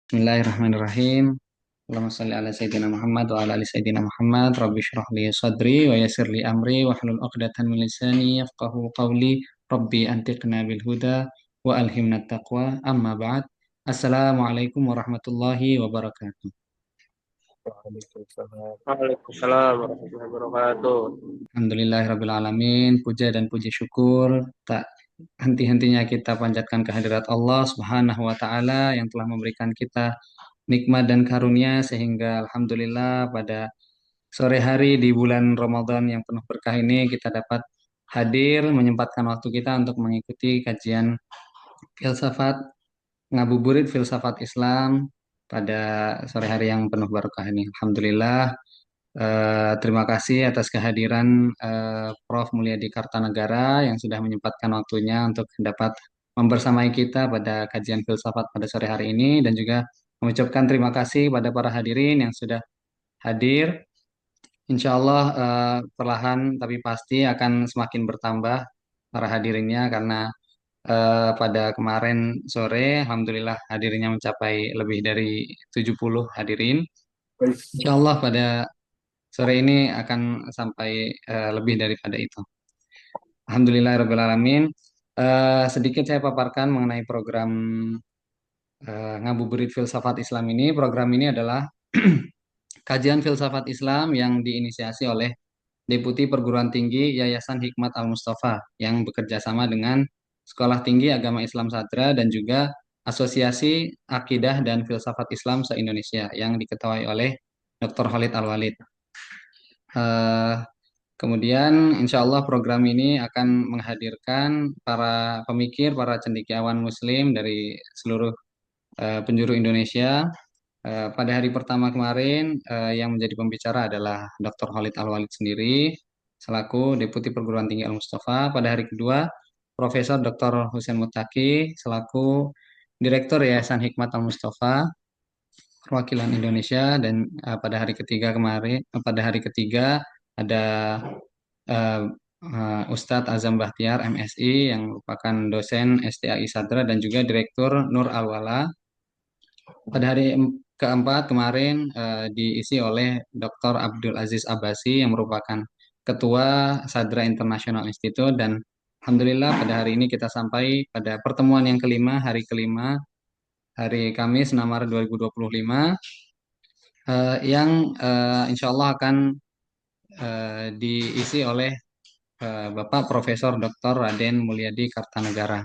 Bismillahirrahmanirrahim. Allahumma shalli ala sayyidina Muhammad wa ala ali sayyidina Muhammad. Rabbi shrah li sadri wa yassir li amri wa hlul 'uqdatam min lisani yafqahu qawli. Rabbi antiqna bil huda wa alhimna taqwa. Amma ba'd. Assalamualaikum warahmatullahi wabarakatuh. Waalaikumsalam. Waalaikumsalam warahmatullahi wabarakatuh. Alhamdulillahirabbil alamin. Puja dan puji syukur tak henti-hentinya kita panjatkan kehadirat Allah Subhanahu wa taala yang telah memberikan kita nikmat dan karunia sehingga alhamdulillah pada sore hari di bulan Ramadan yang penuh berkah ini kita dapat hadir menyempatkan waktu kita untuk mengikuti kajian filsafat ngabuburit filsafat Islam pada sore hari yang penuh berkah ini. Alhamdulillah. Terima kasih atas kehadiran Prof. Mulyadi Kartanegara yang sudah menyempatkan waktunya untuk dapat membersamai kita pada kajian filsafat pada sore hari ini dan juga mengucapkan terima kasih pada para hadirin yang sudah hadir. Insya Allah perlahan tapi pasti akan semakin bertambah para hadirinnya karena pada kemarin sore Alhamdulillah hadirinnya mencapai lebih dari 70 hadirin. Baik. Insya Allah pada sore ini akan sampai lebih daripada itu. Alhamdulillahirrahmanirrahim. Sedikit saya paparkan mengenai program Ngabuburit Filsafat Islam ini. Program ini adalah kajian filsafat Islam yang diinisiasi oleh Deputi Perguruan Tinggi Yayasan Hikmat Al-Mustafa yang bekerja sama dengan Sekolah Tinggi Agama Islam Sadra dan juga Asosiasi Akidah dan Filsafat Islam se-Indonesia yang diketuai oleh Dr. Khalid Al-Walid. Eh, Kemudian insya Allah program ini akan menghadirkan para pemikir, para cendekiawan Muslim dari seluruh penjuru Indonesia. Pada hari pertama kemarin yang menjadi pembicara adalah Dr. Khalid Al-Walid sendiri selaku Deputi Perguruan Tinggi Al-Mustafa. Pada hari kedua Profesor Dr. Husain Mutaki selaku Direktur Yayasan Hikmat Al-Mustafa perwakilan Indonesia dan pada hari ketiga ada eh, Ustadz Azam Bahtiar MSI yang merupakan dosen STAI Sadra dan juga Direktur Nur Alwala. Pada hari keempat kemarin diisi oleh Dr. Abdul Aziz Abbasi yang merupakan Ketua Sadra International Institute dan Alhamdulillah pada hari ini kita sampai pada pertemuan yang kelima, hari kelima, hari Kamis 6 Maret 2025 yang insya Allah akan diisi oleh Bapak Profesor Dr. Raden Mulyadi Kartanegara.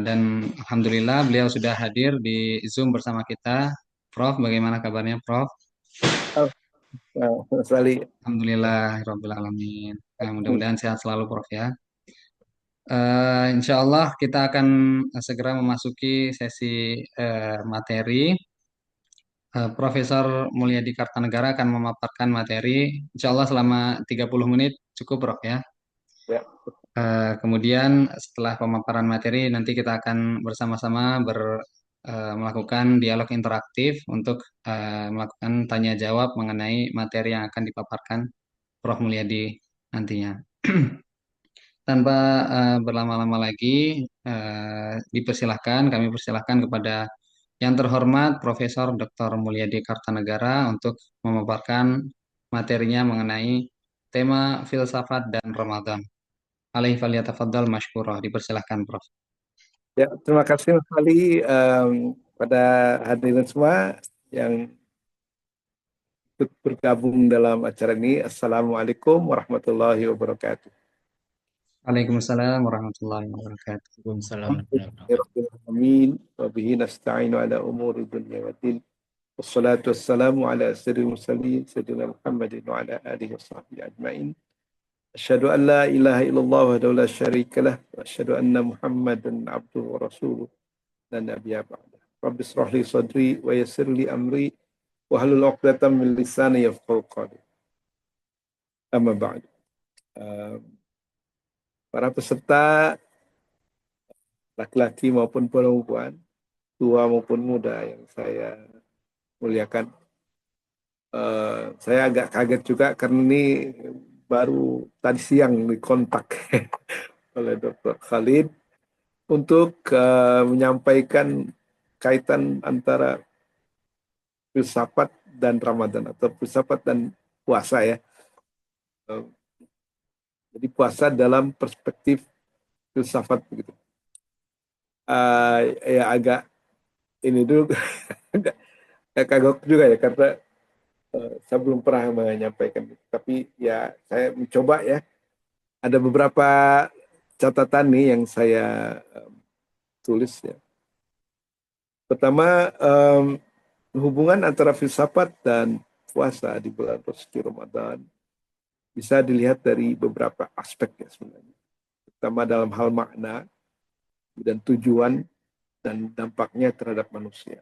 Dan Alhamdulillah beliau sudah hadir di Zoom bersama kita. Prof, bagaimana kabarnya Prof? Mas Ali. Alhamdulillah, Rabbil Alamin. Mudah-mudahan sehat selalu Prof ya. Insya Allah kita akan segera memasuki sesi materi. Profesor Mulyadi Kartanegara akan memaparkan materi. Insya Allah selama 30 menit cukup Prof ya. Ya. Kemudian setelah pemaparan materi nanti kita akan bersama-sama melakukan dialog interaktif untuk melakukan tanya jawab mengenai materi yang akan dipaparkan Prof. Mulyadi nantinya. Tanpa berlama-lama lagi, kami persilahkan kepada yang terhormat Profesor Dr. Mulyadi Kartanegara untuk memaparkan materinya mengenai tema filsafat dan Ramadan. Alaihi falyatafaddal masykurah. Dipersilahkan, Prof. Ya, terima kasih Mas Ali, pada hadirin semua yang ikut bergabung dalam acara ini. Assalamualaikum warahmatullahi wabarakatuh. Waalaikumsalam warahmatullahi wabarakatuh. Waalaikumsalam warahmatullahi wabarakatuh. Alhamdulillahirrahmanirrahim. Wa bihi nasta'inu ala umuri dunya wa din. Wassalatu wassalamu ala asyril mursalin sayyidina Muhammadin wa ala alihi wa sahbihi ajma'in. Asyhadu an la ilaha illallah wahdahu la syarika lah wa asyhadu anna Muhammadan abduhu wa rasuluh la nabiyya ba'da. Rabbi israh li sadri wa yassir li amri wa hlul 'uqdatam min lisani yafqahu qawli. Amma ba'd. Para peserta laki-laki maupun perempuan, tua maupun muda yang saya muliakan. Saya agak kaget juga karena ini baru tadi siang dikontak oleh Dr. Khalid untuk menyampaikan kaitan antara filsafat dan Ramadan atau filsafat dan puasa ya. Jadi puasa dalam perspektif filsafat begitu. Ya agak ini dulu agak kagok juga ya karena saya belum pernah menyampaikan itu. Tapi ya saya mencoba ya. Ada beberapa catatan nih yang saya tulis ya. Pertama, hubungan antara filsafat dan puasa di bulan suci Ramadan bisa dilihat dari beberapa aspek ya sebenarnya. Pertama dalam hal makna dan tujuan dan dampaknya terhadap manusia.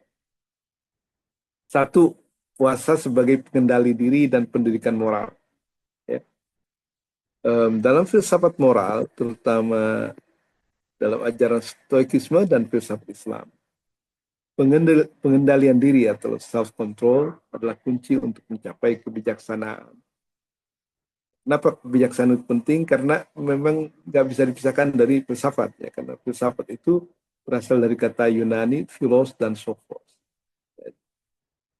Satu, puasa sebagai pengendali diri dan pendidikan moral. Ya. Dalam filsafat moral, terutama dalam ajaran Stoikisme dan filsafat Islam, pengendalian diri atau self-control adalah kunci untuk mencapai kebijaksanaan. Kenapa kebijaksanaan itu penting? Karena memang nggak bisa dipisahkan dari filsafat. Ya. Karena filsafat itu berasal dari kata Yunani, philos dan sophos.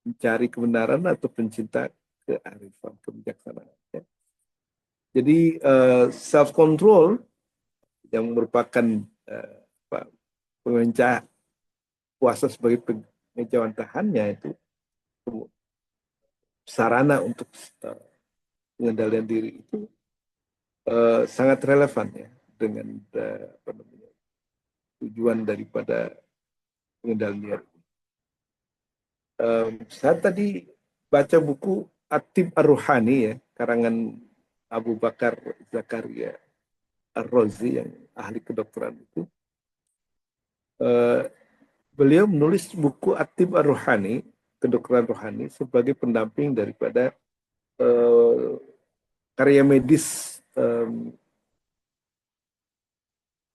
Mencari kebenaran atau pencinta kearifan, kebijaksanaan. Ya. Jadi self-control yang merupakan pengencah puasa sebagai pengejawan tahannya itu sarana untuk pengendalian diri itu sangat relevan ya dengan tujuan daripada pengendalian diri. Saya tadi baca buku At-Tib Ar-Ruhani ya, karangan Abu Bakar Zakaria Ar-Razi yang ahli kedokteran itu. Beliau menulis buku At-Tib Ar-Ruhani, kedokteran rohani, sebagai pendamping daripada karya medis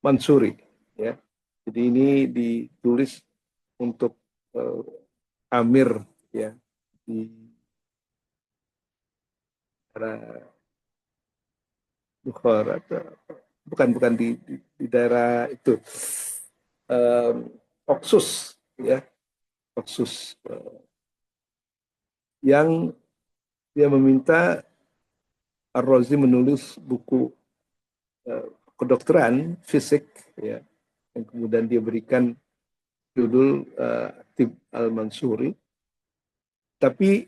Mansuri. Ya. Jadi ini ditulis untuk Amir ya di daerah Bukhara, bukan di daerah itu Oksus ya, Oksus yang dia meminta Ar-Razi menulis buku kedokteran fisik ya, yang kemudian dia berikan judul Tib Al-Mansuri. Tapi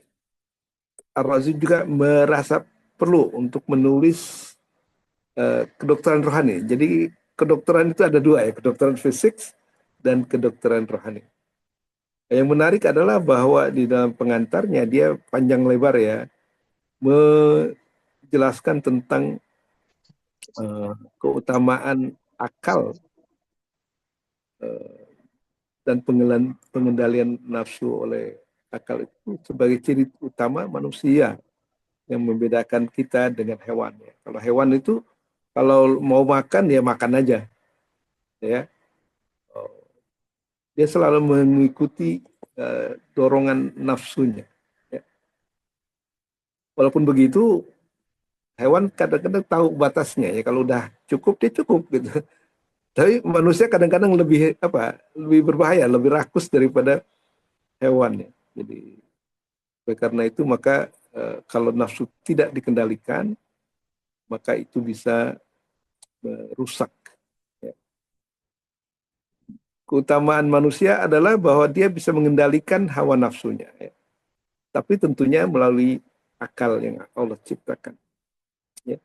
Ar-Razi juga merasa perlu untuk menulis kedokteran rohani. Jadi kedokteran itu ada dua ya, kedokteran fisik dan kedokteran rohani. Yang menarik adalah bahwa di dalam pengantarnya dia panjang lebar ya menjelaskan tentang keutamaan akal dan pengendalian nafsu oleh akal itu sebagai ciri utama manusia yang membedakan kita dengan hewan. Ya. Kalau hewan itu kalau mau makan ya makan aja, ya. Dia selalu mengikuti dorongan nafsunya. Ya. Walaupun begitu, hewan kadang-kadang tahu batasnya ya. Kalau udah cukup dia cukup gitu. Tapi manusia kadang-kadang lebih berbahaya, lebih rakus daripada hewan ya. Jadi karena itu maka kalau nafsu tidak dikendalikan, maka itu bisa merusak. Ya. Keutamaan manusia adalah bahwa dia bisa mengendalikan hawa nafsunya. Ya. Tapi tentunya melalui akal yang Allah ciptakan. Ya.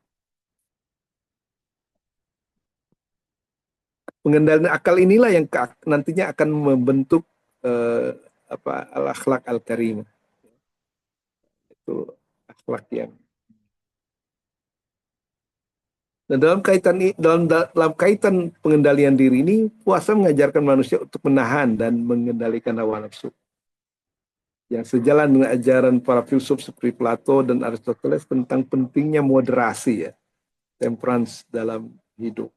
Pengendalian akal inilah yang nantinya akan membentuk al-akhlak al-karimah. Itu akhlak yang. Dan dalam kaitan pengendalian diri ini, puasa mengajarkan manusia untuk menahan dan mengendalikan hawa nafsu. Yang sejalan dengan ajaran para filsuf seperti Plato dan Aristoteles tentang pentingnya moderasi ya, temperance dalam hidup.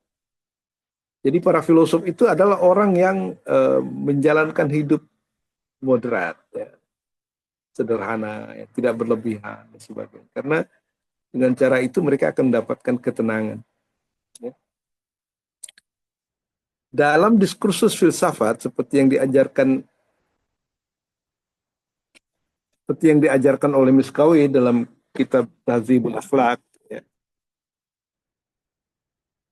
Jadi para filosof itu adalah orang yang menjalankan hidup moderat, ya, sederhana, ya, tidak berlebihan dan sebagainya. Karena dengan cara itu mereka akan mendapatkan ketenangan. Ya. Dalam diskursus filsafat seperti yang diajarkan seperti yang diajarkan oleh Miskawi dalam kitab Tahdzibul Akhlaq, ya.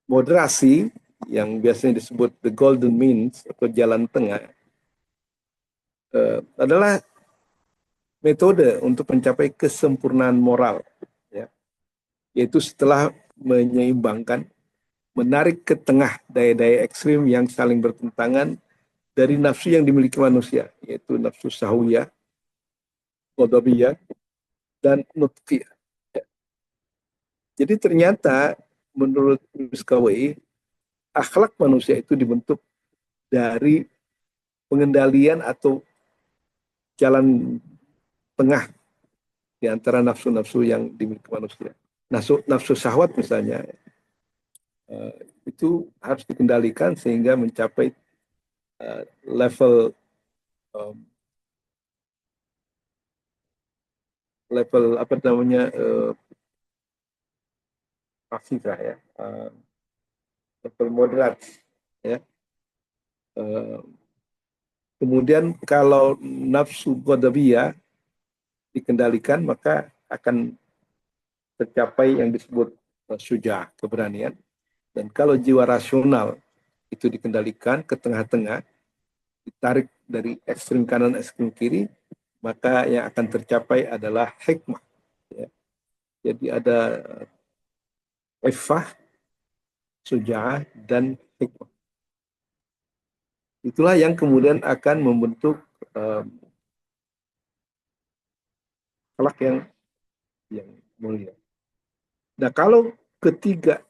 Moderasi yang biasanya disebut the golden means atau jalan tengah adalah metode untuk mencapai kesempurnaan moral, ya. Yaitu setelah menyeimbangkan, menarik ke tengah daya-daya ekstrim yang saling bertentangan dari nafsu yang dimiliki manusia, yaitu nafsu sahwiyah, ghadabiyah, dan nutqiyah. Ya. Jadi ternyata menurut Miskawi, akhlak manusia itu dibentuk dari pengendalian atau jalan tengah di antara nafsu-nafsu yang dimiliki manusia. Nafsu syahwat misalnya, itu harus dikendalikan sehingga mencapai level apa namanya, afifah, ya, level moderat, ya. Kemudian kalau nafsu ghadabiyah dikendalikan, maka akan tercapai yang disebut syuja, keberanian. Dan kalau jiwa rasional itu dikendalikan ke tengah-tengah, ditarik dari ekstrem kanan, ekstrem kiri, maka yang akan tercapai adalah hikmah. Ya. Jadi ada ifah, syuja'ah, dan hikmah. Itulah yang kemudian akan membentuk akhlak yang mulia. Nah, kalau ketiga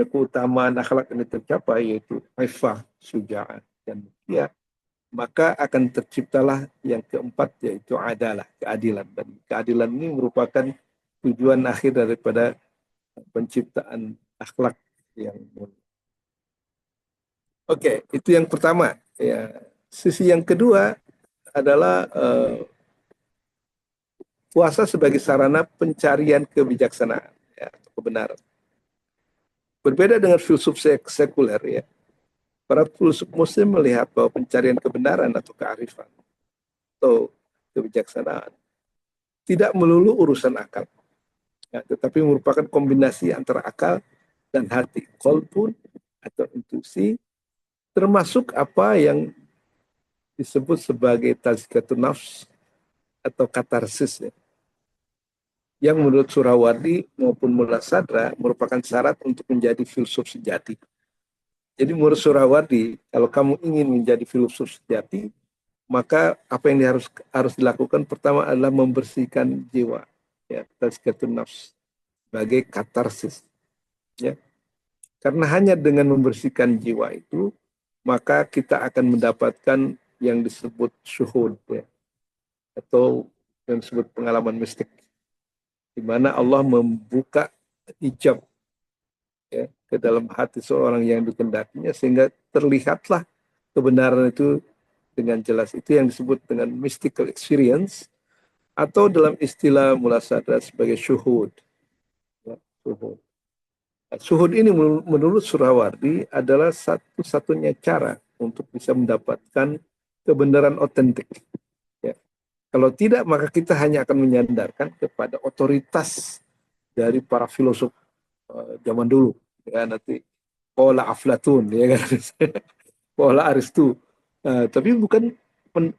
keutamaan akhlak ini tercapai, yaitu ifah, syuja'ah, dan mulia, maka akan terciptalah yang keempat, yaitu adalah, keadilan. Dan keadilan ini merupakan tujuan akhir daripada penciptaan akhlak yang mulia. Oke, itu yang pertama. Ya. Sisi yang kedua adalah puasa sebagai sarana pencarian kebijaksanaan, ya, atau kebenaran. Berbeda dengan filsuf sekuler, ya, para filsuf Muslim melihat bahwa pencarian kebenaran atau kearifan atau kebijaksanaan tidak melulu urusan akal, ya, tetapi merupakan kombinasi antara akal dan hati, qalbun atau intuisi, termasuk apa yang disebut sebagai tazkiyatun nafs atau katarsis, ya, yang menurut Surawardi maupun Mullah Sadra merupakan syarat untuk menjadi filsuf sejati. Jadi menurut Surawardi, kalau kamu ingin menjadi filsuf sejati, maka apa yang harus dilakukan pertama adalah membersihkan jiwa, ya, tazkiyatun nafs sebagai katarsis, ya. Karena hanya dengan membersihkan jiwa itu, maka kita akan mendapatkan yang disebut syuhud, ya, atau yang disebut pengalaman mistik, di mana Allah membuka hijab, ya, ke dalam hati seorang yang dikehendakinya, sehingga terlihatlah kebenaran itu dengan jelas. Itu yang disebut dengan mystical experience, atau dalam istilah Mulasada sebagai syuhud. Ya, syuhud. Syuhud ini menurut Surawardi adalah satu-satunya cara untuk bisa mendapatkan kebenaran otentik. Ya. Kalau tidak, maka kita hanya akan menyandarkan kepada otoritas dari para filosof zaman dulu. Ya, nanti pola Aflatun, ya kan, pola Aristu. Tapi bukan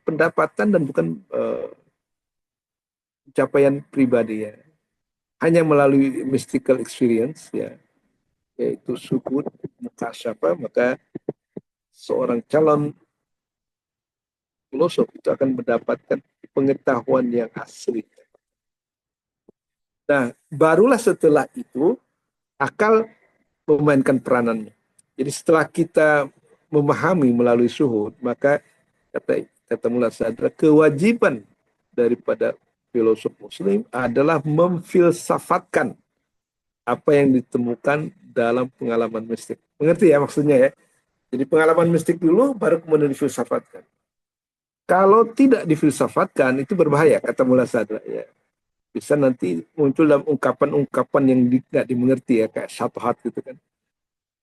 pendapatan dan bukan pencapaian pribadi, ya. Hanya melalui mystical experience, ya, yaitu sukun, mukasyafah, maka seorang calon filosof itu akan mendapatkan pengetahuan yang asli. Nah, barulah setelah itu akal memainkan peranannya. Jadi setelah kita memahami melalui syuhud, maka kata Mullah Sadra, kewajiban daripada filosof Muslim adalah memfilsafatkan apa yang ditemukan dalam pengalaman mistik. Mengerti ya maksudnya, ya? Jadi pengalaman mistik dulu, baru kemudian difilsafatkan. Kalau tidak difilsafatkan, itu berbahaya, kata Mullah Sadra. Ya. Bisa nanti muncul dalam ungkapan-ungkapan yang tidak dimengerti, ya, kayak syatahat gitu kan.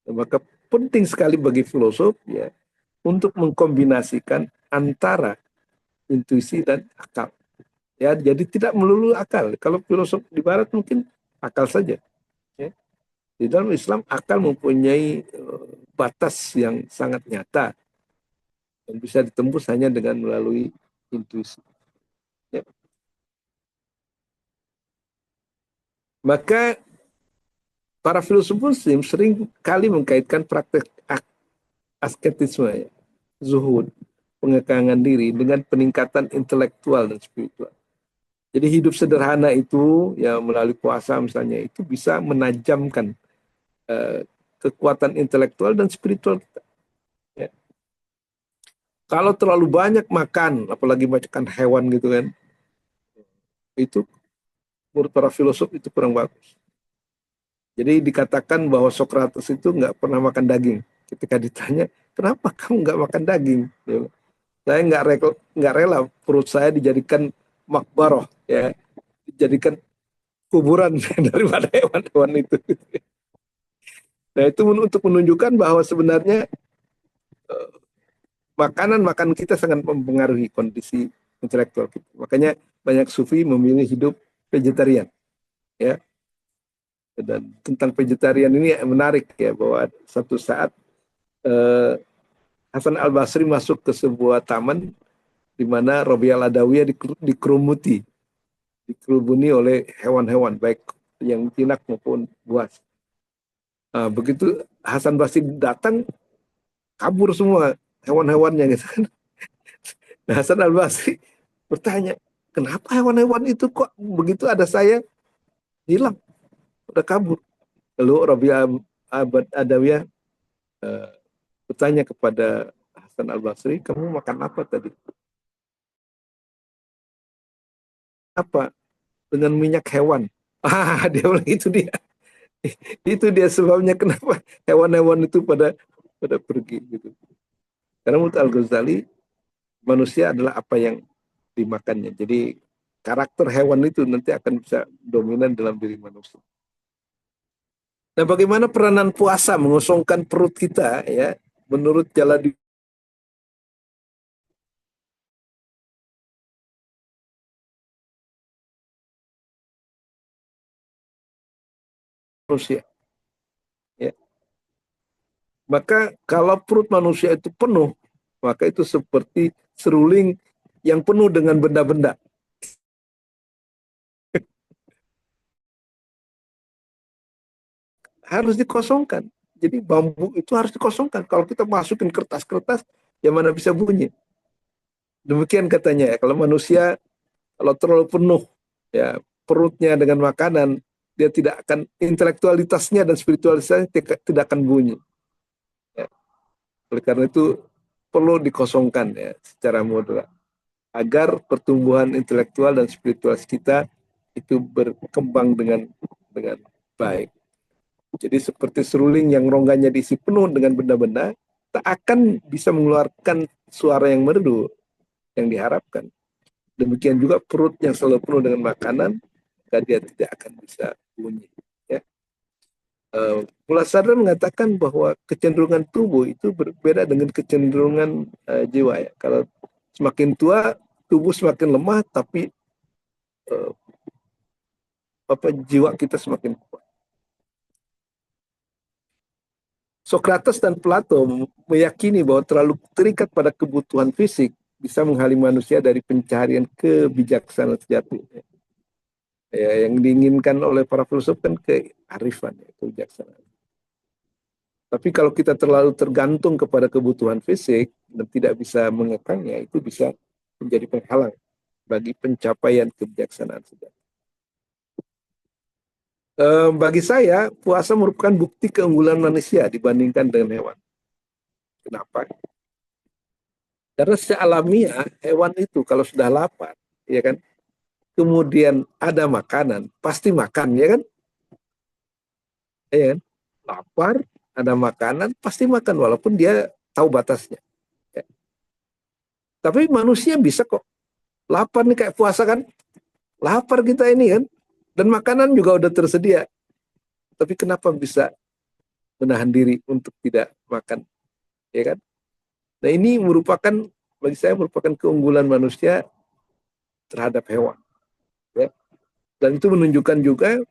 Maka penting sekali bagi filosof, ya, untuk mengkombinasikan antara intuisi dan akal. Ya, jadi tidak melulu akal. Kalau filosof di Barat mungkin akal saja. Ya. Di dalam Islam akal mempunyai batas yang sangat nyata dan bisa ditembus hanya dengan melalui intuisi. Ya. Maka para filsuf Muslim sering kali mengkaitkan praktek asketisme, ya, zuhud, pengekangan diri dengan peningkatan intelektual dan spiritual. Jadi hidup sederhana itu ya melalui puasa misalnya itu bisa menajamkan kekuatan intelektual dan spiritual kita. Ya. Kalau terlalu banyak makan, apalagi makan hewan gitu kan, itu menurut para filosof itu kurang bagus. Jadi dikatakan bahwa Socrates itu nggak pernah makan daging. Ketika ditanya, kenapa kamu nggak makan daging? Ya, saya nggak rela perut saya dijadikan makbaroh, ya, dijadikan kuburan daripada hewan-hewan itu. Nah itu untuk menunjukkan bahwa sebenarnya makanan kita sangat mempengaruhi kondisi intelektual kita. Makanya banyak sufi memilih hidup vegetarian, ya. Dan tentang vegetarian ini menarik ya bahwa satu saat eh, Hasan Al Basri masuk ke sebuah taman di mana Robiah Adawiyah dikerubuni oleh hewan-hewan baik yang jinak maupun buas. Nah, begitu Hasan Basri datang kabur semua hewan-hewannya gitu kan. Nah, Hasan Al Basri bertanya, kenapa hewan-hewan itu kok begitu ada saya hilang, udah kabur. Lalu Robiah Adawiyah eh, bertanya kepada Hasan Al Basri, kamu makan apa tadi? Apa? Dengan minyak hewan. Ah, dia bilang itu dia. Itu dia sebabnya kenapa hewan-hewan itu pada pergi gitu. Karena menurut Al Ghazali manusia adalah apa yang dimakannya. Jadi karakter hewan itu nanti akan bisa dominan dalam diri manusia. Nah, bagaimana peranan puasa mengosongkan perut kita ya menurut jalan manusia ya. Maka kalau perut manusia itu penuh, maka itu seperti seruling yang penuh dengan benda-benda. Harus dikosongkan. Jadi bambu itu harus dikosongkan. Kalau kita masukin kertas-kertas, ya mana bisa bunyi. Demikian katanya ya, kalau manusia kalau terlalu penuh ya perutnya dengan makanan, dia tidak akan intelektualitasnya dan spiritualitasnya tidak akan bunyi. Ya. Oleh karena itu perlu dikosongkan ya secara moderat agar pertumbuhan intelektual dan spiritual kita itu berkembang dengan baik. Jadi seperti seruling yang rongganya diisi penuh dengan benda-benda, tak akan bisa mengeluarkan suara yang merdu yang diharapkan. Demikian juga perut yang selalu penuh dengan makanan, maka dia tidak akan bisa bunyi. Ya. Mullah Sadran mengatakan bahwa kecenderungan tubuh itu berbeda dengan kecenderungan jiwa. Ya. Kalau semakin tua, tubuh semakin lemah, tapi uh, jiwa kita semakin kuat. Socrates dan Plato meyakini bahwa terlalu terikat pada kebutuhan fisik bisa menghalangi manusia dari pencarian kebijaksanaan sejati. Ya, yang diinginkan oleh para filsuf kan kearifan, ya, kebijaksanaan. Tapi kalau kita terlalu tergantung kepada kebutuhan fisik dan tidak bisa mengekangnya, itu bisa menjadi penghalang bagi pencapaian kebijaksanaan sejati. Bagi saya, puasa merupakan bukti keunggulan manusia dibandingkan dengan hewan. Kenapa? Karena secara alamiah hewan itu kalau sudah lapar, ya kan, kemudian ada makanan, pasti makan, ya kan? Ya kan? Lapar, ada makanan, pasti makan walaupun dia tahu batasnya. Ya. Tapi manusia bisa kok lapar nih kayak puasa kan? Lapar kita ini kan, dan makanan juga udah tersedia. Tapi kenapa bisa menahan diri untuk tidak makan, ya kan? Nah ini merupakan bagi saya merupakan keunggulan manusia terhadap hewan. Ya. Dan itu menunjukkan juga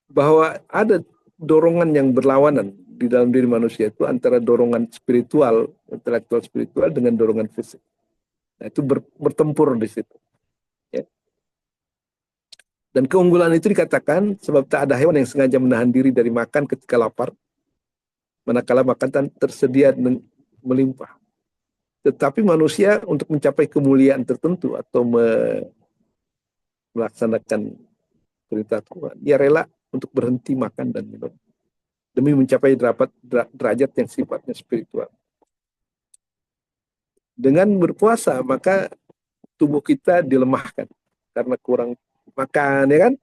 bahwa ada dorongan yang berlawanan di dalam diri manusia itu antara dorongan spiritual, intelektual spiritual dengan dorongan fisik. Nah, itu bertempur di situ. Ya. Dan keunggulan itu dikatakan sebab tak ada hewan yang sengaja menahan diri dari makan ketika lapar, manakala makanan tersedia melimpah. Tetapi manusia untuk mencapai kemuliaan tertentu atau melaksanakan perintah Tuhan, dia rela untuk berhenti makan dan minum demi mencapai derajat yang sifatnya spiritual. Dengan berpuasa maka tubuh kita dilemahkan karena kurang makan, ya kan?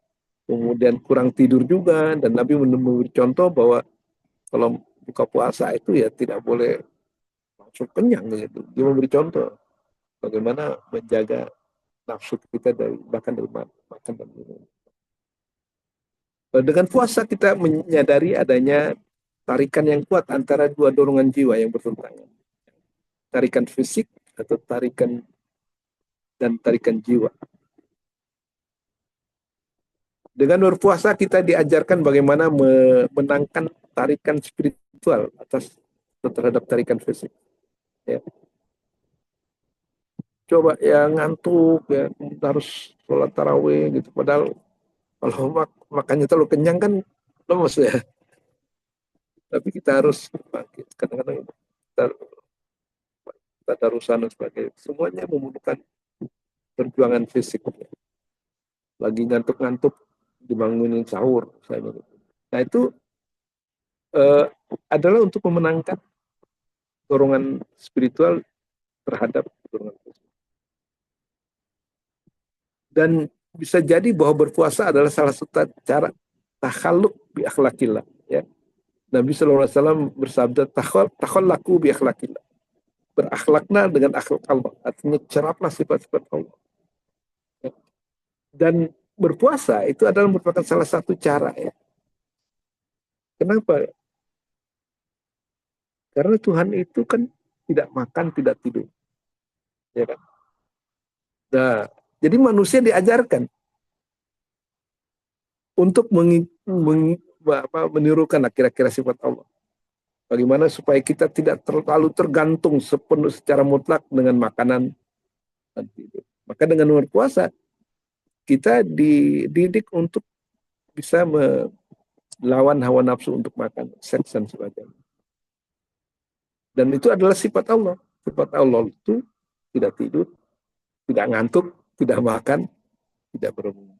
Kemudian kurang tidur juga, dan Nabi memberi contoh bahwa kalau buka puasa itu ya tidak boleh langsung kenyang gitu. Dia memberi contoh bagaimana menjaga nafsu kita dari bahkan dari makan dan minum. Dengan puasa kita menyadari adanya tarikan yang kuat antara dua dorongan jiwa yang bertentangan. Tarikan fisik atau tarikan dan tarikan jiwa. Dengan berpuasa kita diajarkan bagaimana memenangkan tarikan spiritual terhadap tarikan fisik. Ya. Coba ya ngantuk ya harus sholat tarawih gitu. Padahal kalau makannya terlalu kenyang kan lemes ya. Tapi kita harus bangkit. Kadang-kadang kita tarusan dan sebagainya. Semuanya membutuhkan perjuangan fisik. Lagi ngantuk-ngantuk dibangunin sahur. Nah itu adalah untuk memenangkan dorongan spiritual terhadap dorongan fisik. Dan bisa jadi bahwa berpuasa adalah salah satu cara takhaluk bi akhlakillah. Ya. Nabi SAW bersabda, takhallaku bi akhlakillah. Berakhlakna dengan akhlak Allah. Artinya ceraplah sifat-sifat Allah. Ya. Dan berpuasa itu adalah merupakan salah satu cara. Ya. Kenapa? Karena Tuhan itu kan tidak makan, tidak tidur. Ya kan? Nah, jadi manusia diajarkan untuk menirukan kira-kira sifat Allah. Bagaimana supaya kita tidak terlalu tergantung secara mutlak dengan makanan dan tidur. Maka dengan berpuasa, kita dididik untuk bisa melawan hawa nafsu untuk makan, seks dan sebagainya. Dan itu adalah sifat Allah. Sifat Allah itu tidak tidur, tidak ngantuk, tidak makan, tidak berumur.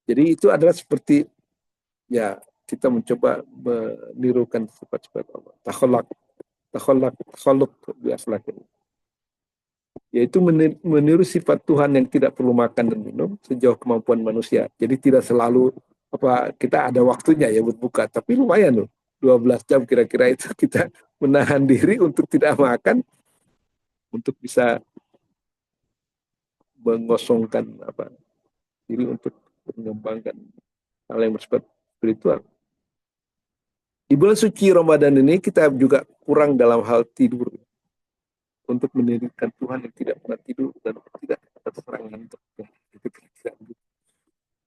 Jadi itu adalah seperti ya kita mencoba menirukan sifat-sifat Allah. Takhaluk biaslakin. Yaitu meniru sifat Tuhan yang tidak perlu makan dan minum sejauh kemampuan manusia. Jadi tidak selalu kita ada waktunya ya berbuka, tapi lumayan loh. 12 jam kira-kira itu kita menahan diri untuk tidak makan untuk bisa mengosongkan diri untuk mengembangkan hal yang bersifat spiritual. Di bulan suci Ramadan ini kita juga kurang dalam hal tidur untuk mendirikan Tuhan yang tidak pernah tidur dan tidak terserang ngantuk.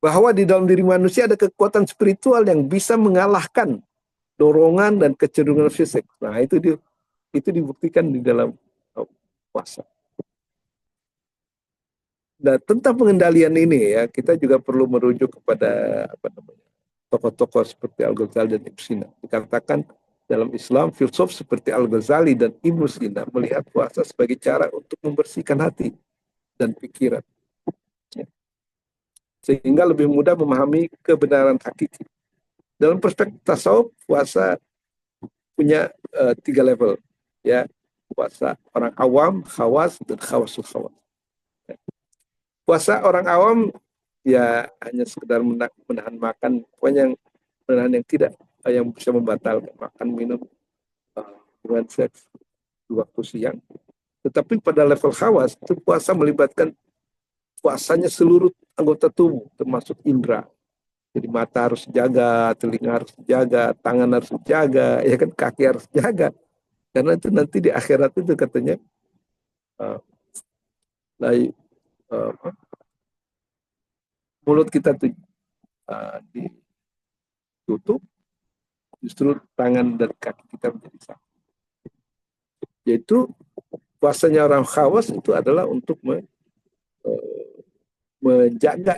Bahwa di dalam diri manusia ada kekuatan spiritual yang bisa mengalahkan dorongan dan kecenderungan fisik. Nah, itu dibuktikan di dalam puasa. Nah, tentang pengendalian ini ya, kita juga perlu merujuk kepada tokoh-tokoh seperti Al-Ghazali dan Ibn Sina. Dikatakan dalam Islam, filsuf seperti Al-Ghazali dan Ibn Sina melihat puasa sebagai cara untuk membersihkan hati dan pikiran. Ya. Sehingga lebih mudah memahami kebenaran hakiki. Dalam perspektif tasawuf, puasa punya 3 level. Ya, puasa orang awam, khawas, dan khawasul khawas. Ya. Puasa orang awam ya hanya sekedar menahan makan, pokoknya menahan yang tidak, yang bisa membatalkan makan, minum, hubungan seks di waktu siang. Tetapi pada level khawas, itu puasa melibatkan puasanya seluruh anggota tubuh, termasuk indera. Jadi mata harus jaga, telinga harus jaga, tangan harus jaga, ya kan, kaki harus jaga. Karena itu nanti di akhirat itu katanya uh, apa, mulut kita tuh ditutup, justru tangan dan kaki kita menjadi satu. Yaitu puasanya orang khawas itu adalah untuk menjaga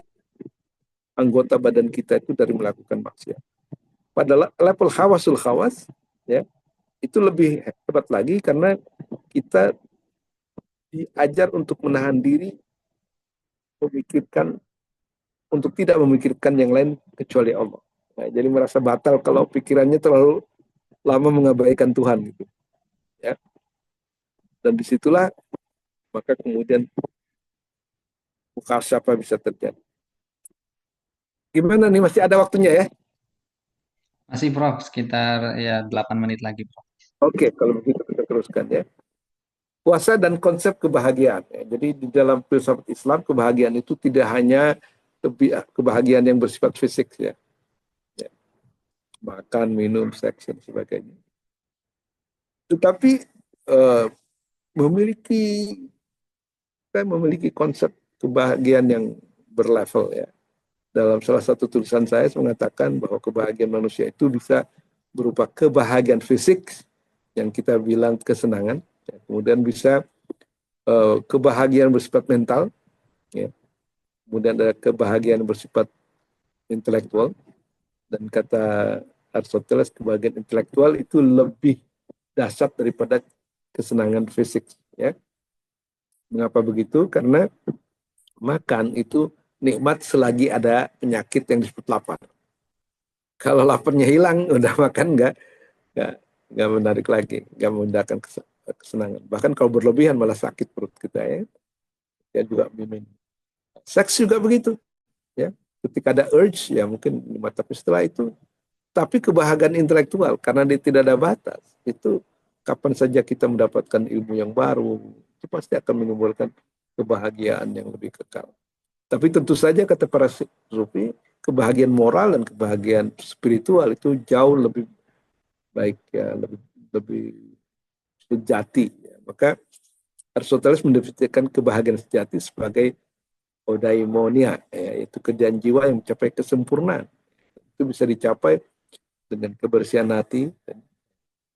anggota badan kita itu dari melakukan maksiat. Pada level khawasul khawas, ya, itu lebih hebat lagi karena kita diajar untuk menahan diri, memikirkan untuk tidak memikirkan yang lain kecuali Allah. Nah, jadi merasa batal kalau pikirannya terlalu lama mengabaikan Tuhan gitu. Ya. Dan disitulah maka kemudian mukasyafah bisa terjadi. Gimana nih, masih ada waktunya ya? Masih Prof, sekitar ya 8 menit lagi Prof. Oke, kalau begitu kita teruskan ya. Puasa dan konsep kebahagiaan. Ya. Jadi di dalam filsafat Islam kebahagiaan itu tidak hanya kebahagiaan yang bersifat fisik ya. Ya. Makan, minum, seks dan sebagainya. Tetapi eh, memiliki saya memiliki konsep kebahagiaan yang berlevel ya. Dalam salah satu tulisan saya mengatakan bahwa kebahagiaan manusia itu bisa berupa kebahagiaan fisik yang kita bilang kesenangan, ya. Kemudian bisa kebahagiaan bersifat mental, ya. Kemudian ada kebahagiaan bersifat intelektual, dan kata Aristoteles kebahagiaan intelektual itu lebih dahsyat daripada kesenangan fisik. Ya. Mengapa begitu? Karena makan itu nikmat selagi ada penyakit yang disebut lapar. Kalau laparnya hilang, udah makan nggak nggak menarik lagi, nggak mendatangkan kesenangan. Bahkan kalau berlebihan malah sakit perut kita ya. Ya juga minum. Seks juga begitu. Ya, ketika ada urge ya mungkin, tapi setelah itu, tapi kebahagiaan intelektual karena dia tidak ada batas, itu kapan saja kita mendapatkan ilmu yang baru, itu pasti akan menimbulkan kebahagiaan yang lebih kekal. Tapi tentu saja kata para sufi, kebahagiaan moral dan kebahagiaan spiritual itu jauh lebih baik ya, lebih sejati. Ya. Maka Aristoteles mendefinisikan kebahagiaan sejati sebagai eudaimonia, yaitu kerjaan jiwa yang mencapai kesempurnaan. Itu bisa dicapai dengan kebersihan hati dan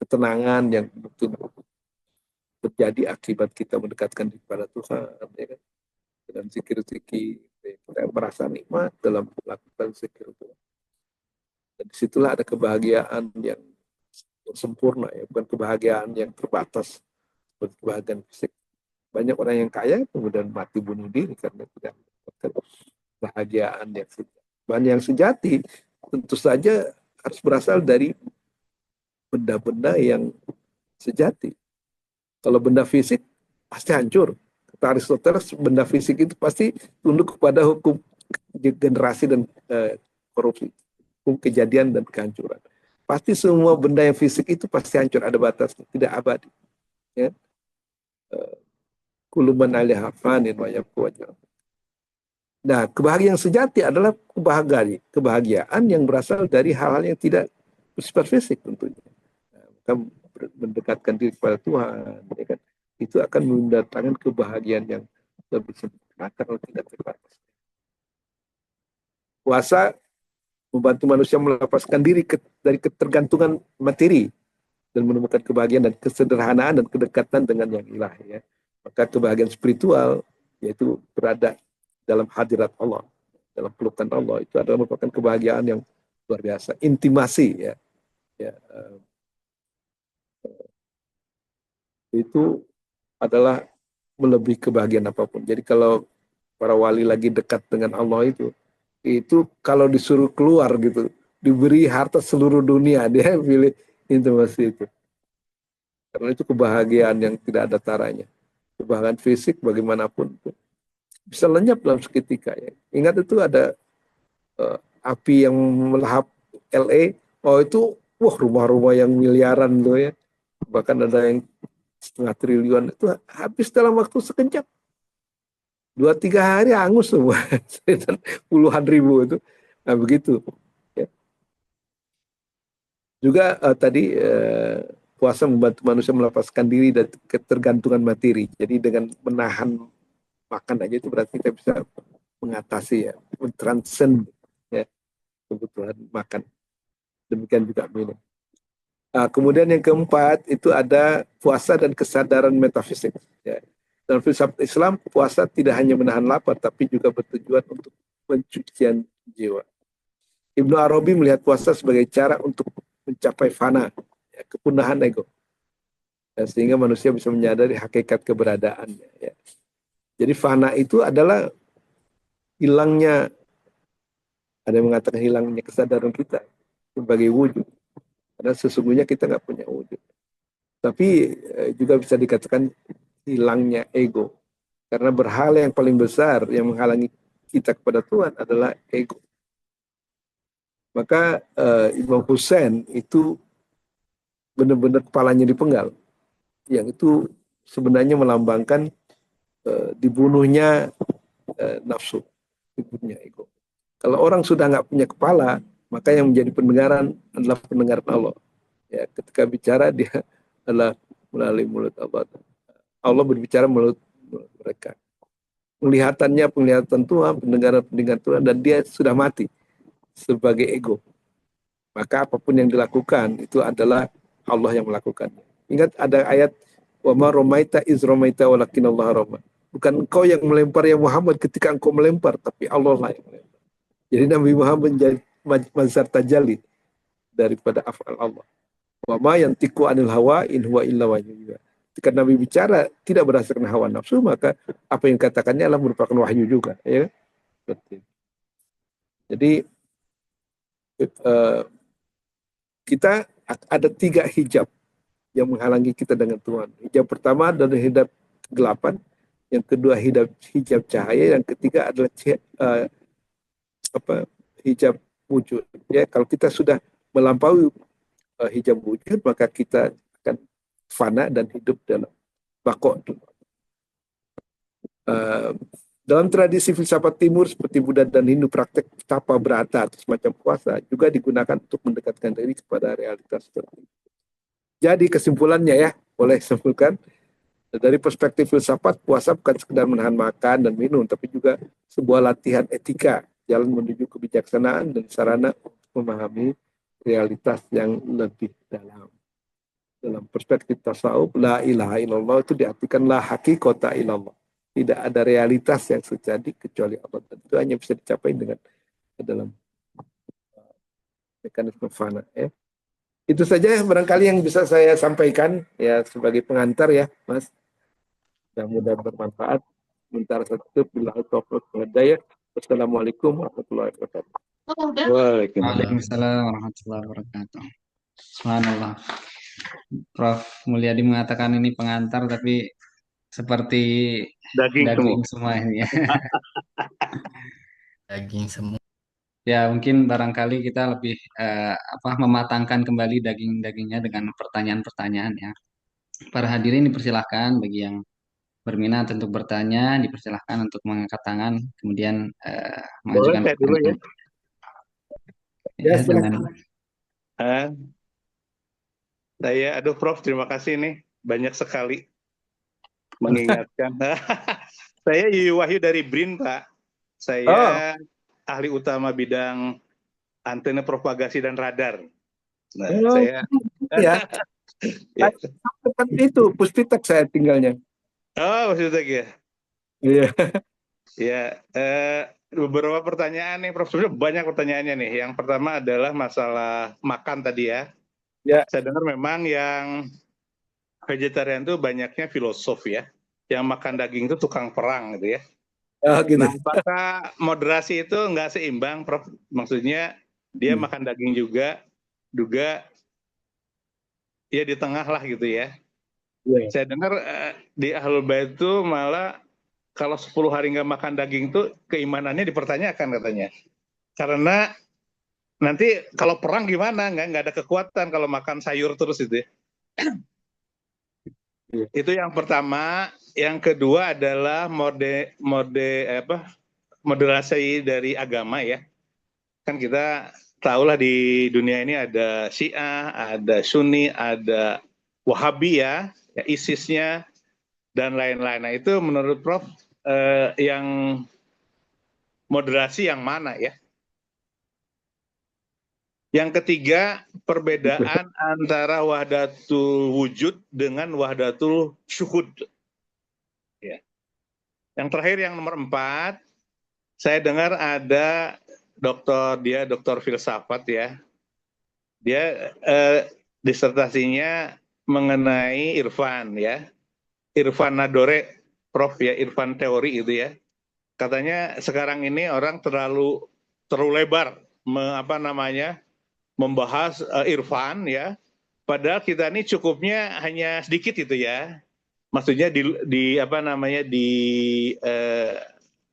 ketenangan yang betul terjadi akibat kita mendekatkan diri kepada Tuhan, ya kan? Dengan zikir-zikir kita merasa nikmat dalam melakukan zikir Tuhan. Dan disitulah ada kebahagiaan yang sempurna, ya, bukan kebahagiaan yang terbatas seperti kebahagiaan fisik. Banyak orang yang kaya kemudian mati bunuh diri karena tidak mendapatkan kebahagiaan yang sejati. Bahan yang sejati tentu saja harus berasal dari benda-benda yang sejati. Kalau benda fisik pasti hancur. Kata Aristoteles, benda fisik itu pasti tunduk kepada hukum generasi dan korupsi, hukum kejadian dan kehancuran. Pasti semua benda yang fisik itu pasti hancur, ada batasnya, tidak abadi. Ya. Kuluman alaiha fanin wa yabqa wajh. Nah, kebahagiaan sejati adalah kebahagiaan yang berasal dari hal-hal yang tidak bersifat fisik tentunya. Nah, mendekatkan diri kepada Tuhan, ya kan? Itu akan mendatangkan kebahagiaan yang lebih sempurna kalau tidak terbatas. Puasa membantu manusia melepaskan diri dari ketergantungan materi dan menemukan kebahagiaan dan kesederhanaan dan kedekatan dengan yang ilahi. Ya. Maka kebahagiaan spiritual yaitu berada dalam hadirat Allah, dalam pelukan Allah, itu adalah merupakan kebahagiaan yang luar biasa, intimasi ya. Ya, itu adalah melebihi kebahagiaan apapun. Jadi kalau para wali lagi dekat dengan Allah itu kalau disuruh keluar gitu, diberi harta seluruh dunia, dia pilih intimasi itu. Karena itu kebahagiaan yang tidak ada taranya. Kebahagiaan fisik bagaimanapun itu bisa lenyap dalam seketika. Ya. Ingat itu ada api yang melahap LA, oh itu wah rumah-rumah yang miliaran tuh ya. Bahkan ada yang setengah triliun, itu habis dalam waktu sekejap. 2-3 hari hangus semua. Puluhan ribu itu. Nah begitu. Ya. Juga tadi puasa membantu manusia melepaskan diri dari ketergantungan materi. Jadi dengan menahan makan aja itu berarti kita bisa mengatasi ya, mentranscend ya kebutuhan makan. Demikian juga minum. Kemudian yang keempat itu ada puasa dan kesadaran metafisik. Ya. Dalam filsafat Islam, puasa tidak hanya menahan lapar, tapi juga bertujuan untuk pencucian jiwa. Ibnu Arabi melihat puasa sebagai cara untuk mencapai fana, ya, kepunahan ego. Ya, sehingga manusia bisa menyadari hakikat keberadaannya. Ya. Jadi fana itu adalah hilangnya, ada yang mengatakan hilangnya kesadaran kita sebagai wujud. Karena sesungguhnya kita nggak punya wujud. Tapi juga bisa dikatakan hilangnya ego. Karena berhala yang paling besar yang menghalangi kita kepada Tuhan adalah ego. Maka Imam Hussein itu benar-benar kepalanya dipenggal. Yang itu sebenarnya melambangkan dibunuhnya nafsu, dibunuhnya ego. Kalau orang sudah nggak punya kepala, maka yang menjadi pendengaran adalah pendengaran Allah. Ya, ketika bicara dia adalah melalui mulut Allah. Allah berbicara melalui mereka. Penglihatannya penglihatan Tuhan, pendengaran Tuhan, dan dia sudah mati sebagai ego. Maka apapun yang dilakukan itu adalah Allah yang melakukannya. Ingat ada ayat wa ma romaita iz romaita walakin Allah roma. Bukan engkau yang melempar ya Muhammad ketika engkau melempar, tapi Allah lah yang melempar. Jadi Nabi Muhammad menjadi mazhar tajalli daripada afal Allah. Wa ma yantiqu anil hawa in huwa illa wahyu. Ketika Nabi bicara tidak berdasarkan hawa nafsu, maka apa yang katakannya adalah merupakan wahyu juga. Ya? Jadi kita ada 3 hijab yang menghalangi kita dengan Tuhan. Hijab pertama adalah hijab kegelapan, yang kedua hijab cahaya, yang ketiga adalah hijab wujud. Ya, kalau kita sudah melampaui hijab wujud, maka kita akan fana dan hidup dalam bako. Dalam tradisi filsafat timur seperti Buddha dan Hindu, praktek tapa brata atau semacam puasa juga digunakan untuk mendekatkan diri kepada realitas seperti itu. Jadi kesimpulannya ya, boleh simpulkan dari perspektif filsafat, puasa bukan sekedar menahan makan dan minum, tapi juga sebuah latihan etika, jalan menuju kebijaksanaan dan sarana memahami realitas yang lebih dalam. Dalam perspektif tasawuf, la ilaha illallah itu diartikan la hakikota illallah. Tidak ada realitas yang sejati kecuali Allah. Dan itu hanya bisa dicapai dengan dalam mekanisme fana. Ya. Itu saja barangkali yang bisa saya sampaikan ya sebagai pengantar ya, Mas. Mudah-mudahan bermanfaat. Sebentar satu bila taufiq hidayah. Wassalamualaikum warahmatullahi wabarakatuh. Waalaikumsalam warahmatullahi wabarakatuh. Subhanallah. Prof. Mulyadi mengatakan ini pengantar, tapi seperti daging semua ini ya. Daging semua. Ya, mungkin barangkali kita lebih mematangkan kembali daging-dagingnya dengan pertanyaan-pertanyaan ya. Para hadirin dipersilahkan bagi yang berminat untuk bertanya, dipersilahkan untuk mengangkat tangan, kemudian mengajukan pertanyaan. Ya, dengan aduh Prof, terima kasih nih, banyak sekali mengingatkan. Saya Yuyu Wahyu dari BRIN, Pak. Saya ahli utama bidang antena propagasi dan radar. Nah, saya ya. Ya. Itu Puspitek saya tinggalnya. Oh, Puspitek ya. Iya. Ya, beberapa pertanyaan nih, Prof. Sebenarnya banyak pertanyaannya nih. Yang pertama adalah masalah makan tadi ya. Ya. Saya dengar memang yang vegetarian itu banyaknya filosof ya. Yang makan daging itu tukang perang gitu ya. Gitu. Nah, apakah moderasi itu nggak seimbang, Prof? Maksudnya dia makan daging juga ya di tengah lah gitu ya. Yeah. Saya dengar di Ahlul Bait itu malah kalau 10 hari nggak makan daging itu keimanannya dipertanyakan katanya. Karena nanti kalau perang gimana? Nggak ada kekuatan kalau makan sayur terus itu ya. Yeah. Itu yang pertama. Yang kedua adalah moderasi dari agama ya. Kan kita tahulah di dunia ini ada Syiah, ada Sunni, ada Wahabi ya ISIS-nya dan lain-lain. Nah itu menurut Prof yang moderasi yang mana ya? Yang ketiga, perbedaan antara wahdatul wujud dengan wahdatul syuhud. Ya. Yang terakhir, yang nomor 4, saya dengar ada doktor filsafat ya. Dia disertasinya mengenai irfan ya. Irfan Nadore, Prof ya, irfan teori itu ya. Katanya sekarang ini orang terlalu lebar membahas irfan ya. Padahal kita ini cukupnya hanya sedikit itu ya. Maksudnya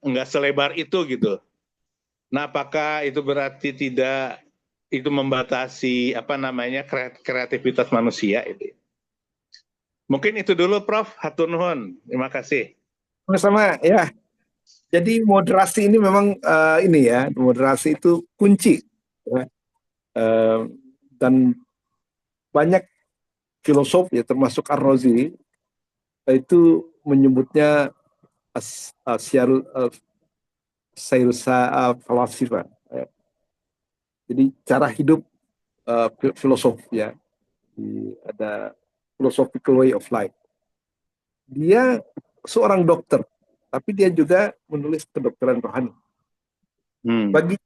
enggak selebar itu gitu. Nah, apakah itu berarti tidak itu membatasi kreativitas manusia itu? Mungkin itu dulu Prof. Hatur nuhun. Terima kasih. Sama-sama ya. Jadi moderasi ini memang moderasi itu kunci ya. Dan banyak filosof ya termasuk Ar-Razi itu menyebutnya falsafah. Ya. Jadi cara hidup filosof ya. Ada philosophical way of life. Dia seorang dokter, tapi dia juga menulis kedokteran rohani. Bagi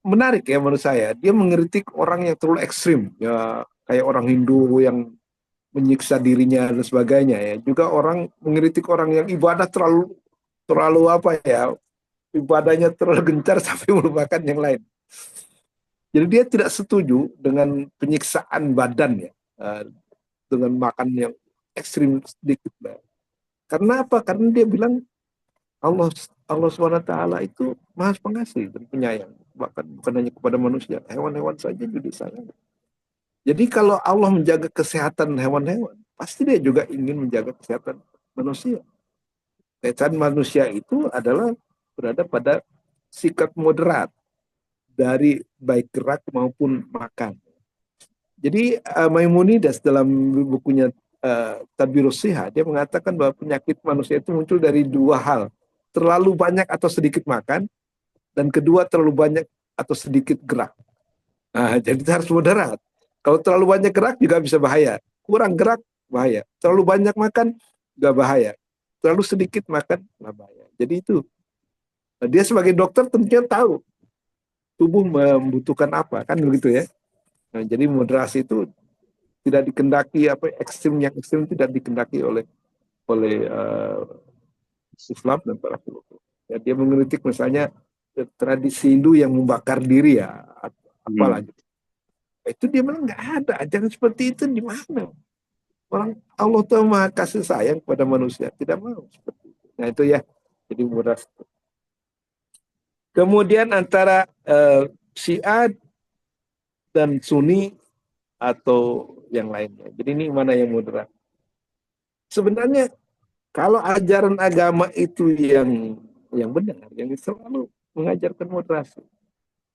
menarik ya menurut saya, dia mengkritik orang yang terlalu ekstrim, ya kayak orang Hindu yang menyiksa dirinya dan sebagainya ya. Juga orang mengkritik orang yang ibadah terlalu ibadahnya terlalu gencar sampai melupakan yang lain. Jadi dia tidak setuju dengan penyiksaan badan ya, dengan makan yang ekstrim sedikit. Karena apa? Karena dia bilang Allah SWT itu Maha Pengasih dan penyayang, bahkan bukan hanya kepada manusia, hewan-hewan saja juga sayang. Jadi kalau Allah menjaga kesehatan hewan-hewan, pasti dia juga ingin menjaga kesehatan manusia. Kesehatan manusia itu adalah berada pada sikap moderat dari baik gerak maupun makan. Jadi Maimonides dalam bukunya Tadbirus Shihah, dia mengatakan bahwa penyakit manusia itu muncul dari dua hal. Terlalu banyak atau sedikit makan, dan kedua terlalu banyak atau sedikit gerak. Nah, jadi harus moderat. Kalau terlalu banyak gerak juga bisa bahaya. Kurang gerak, bahaya. Terlalu banyak makan, juga bahaya. Terlalu sedikit makan, nggak bahaya. Jadi itu. Nah, dia sebagai dokter tentunya tahu tubuh membutuhkan apa, kan begitu ya. Nah, jadi moderasi itu tidak dikendaki ekstrim tidak dikendaki oleh Islam dan para filosof. Ya, dia mengkritik misalnya tradisi Hindu yang membakar diri ya, apalah gitu. Itu dia bilang nggak ada ajaran seperti itu di mana? Orang Allah tuh Maha kasih sayang kepada manusia, tidak mau seperti itu. Nah itu ya, jadi moderasi. Kemudian antara Syiah dan Sunni atau yang lainnya. Jadi ini mana yang moderat? Sebenarnya kalau ajaran agama itu yang benar, yang selalu mengajarkan moderasi,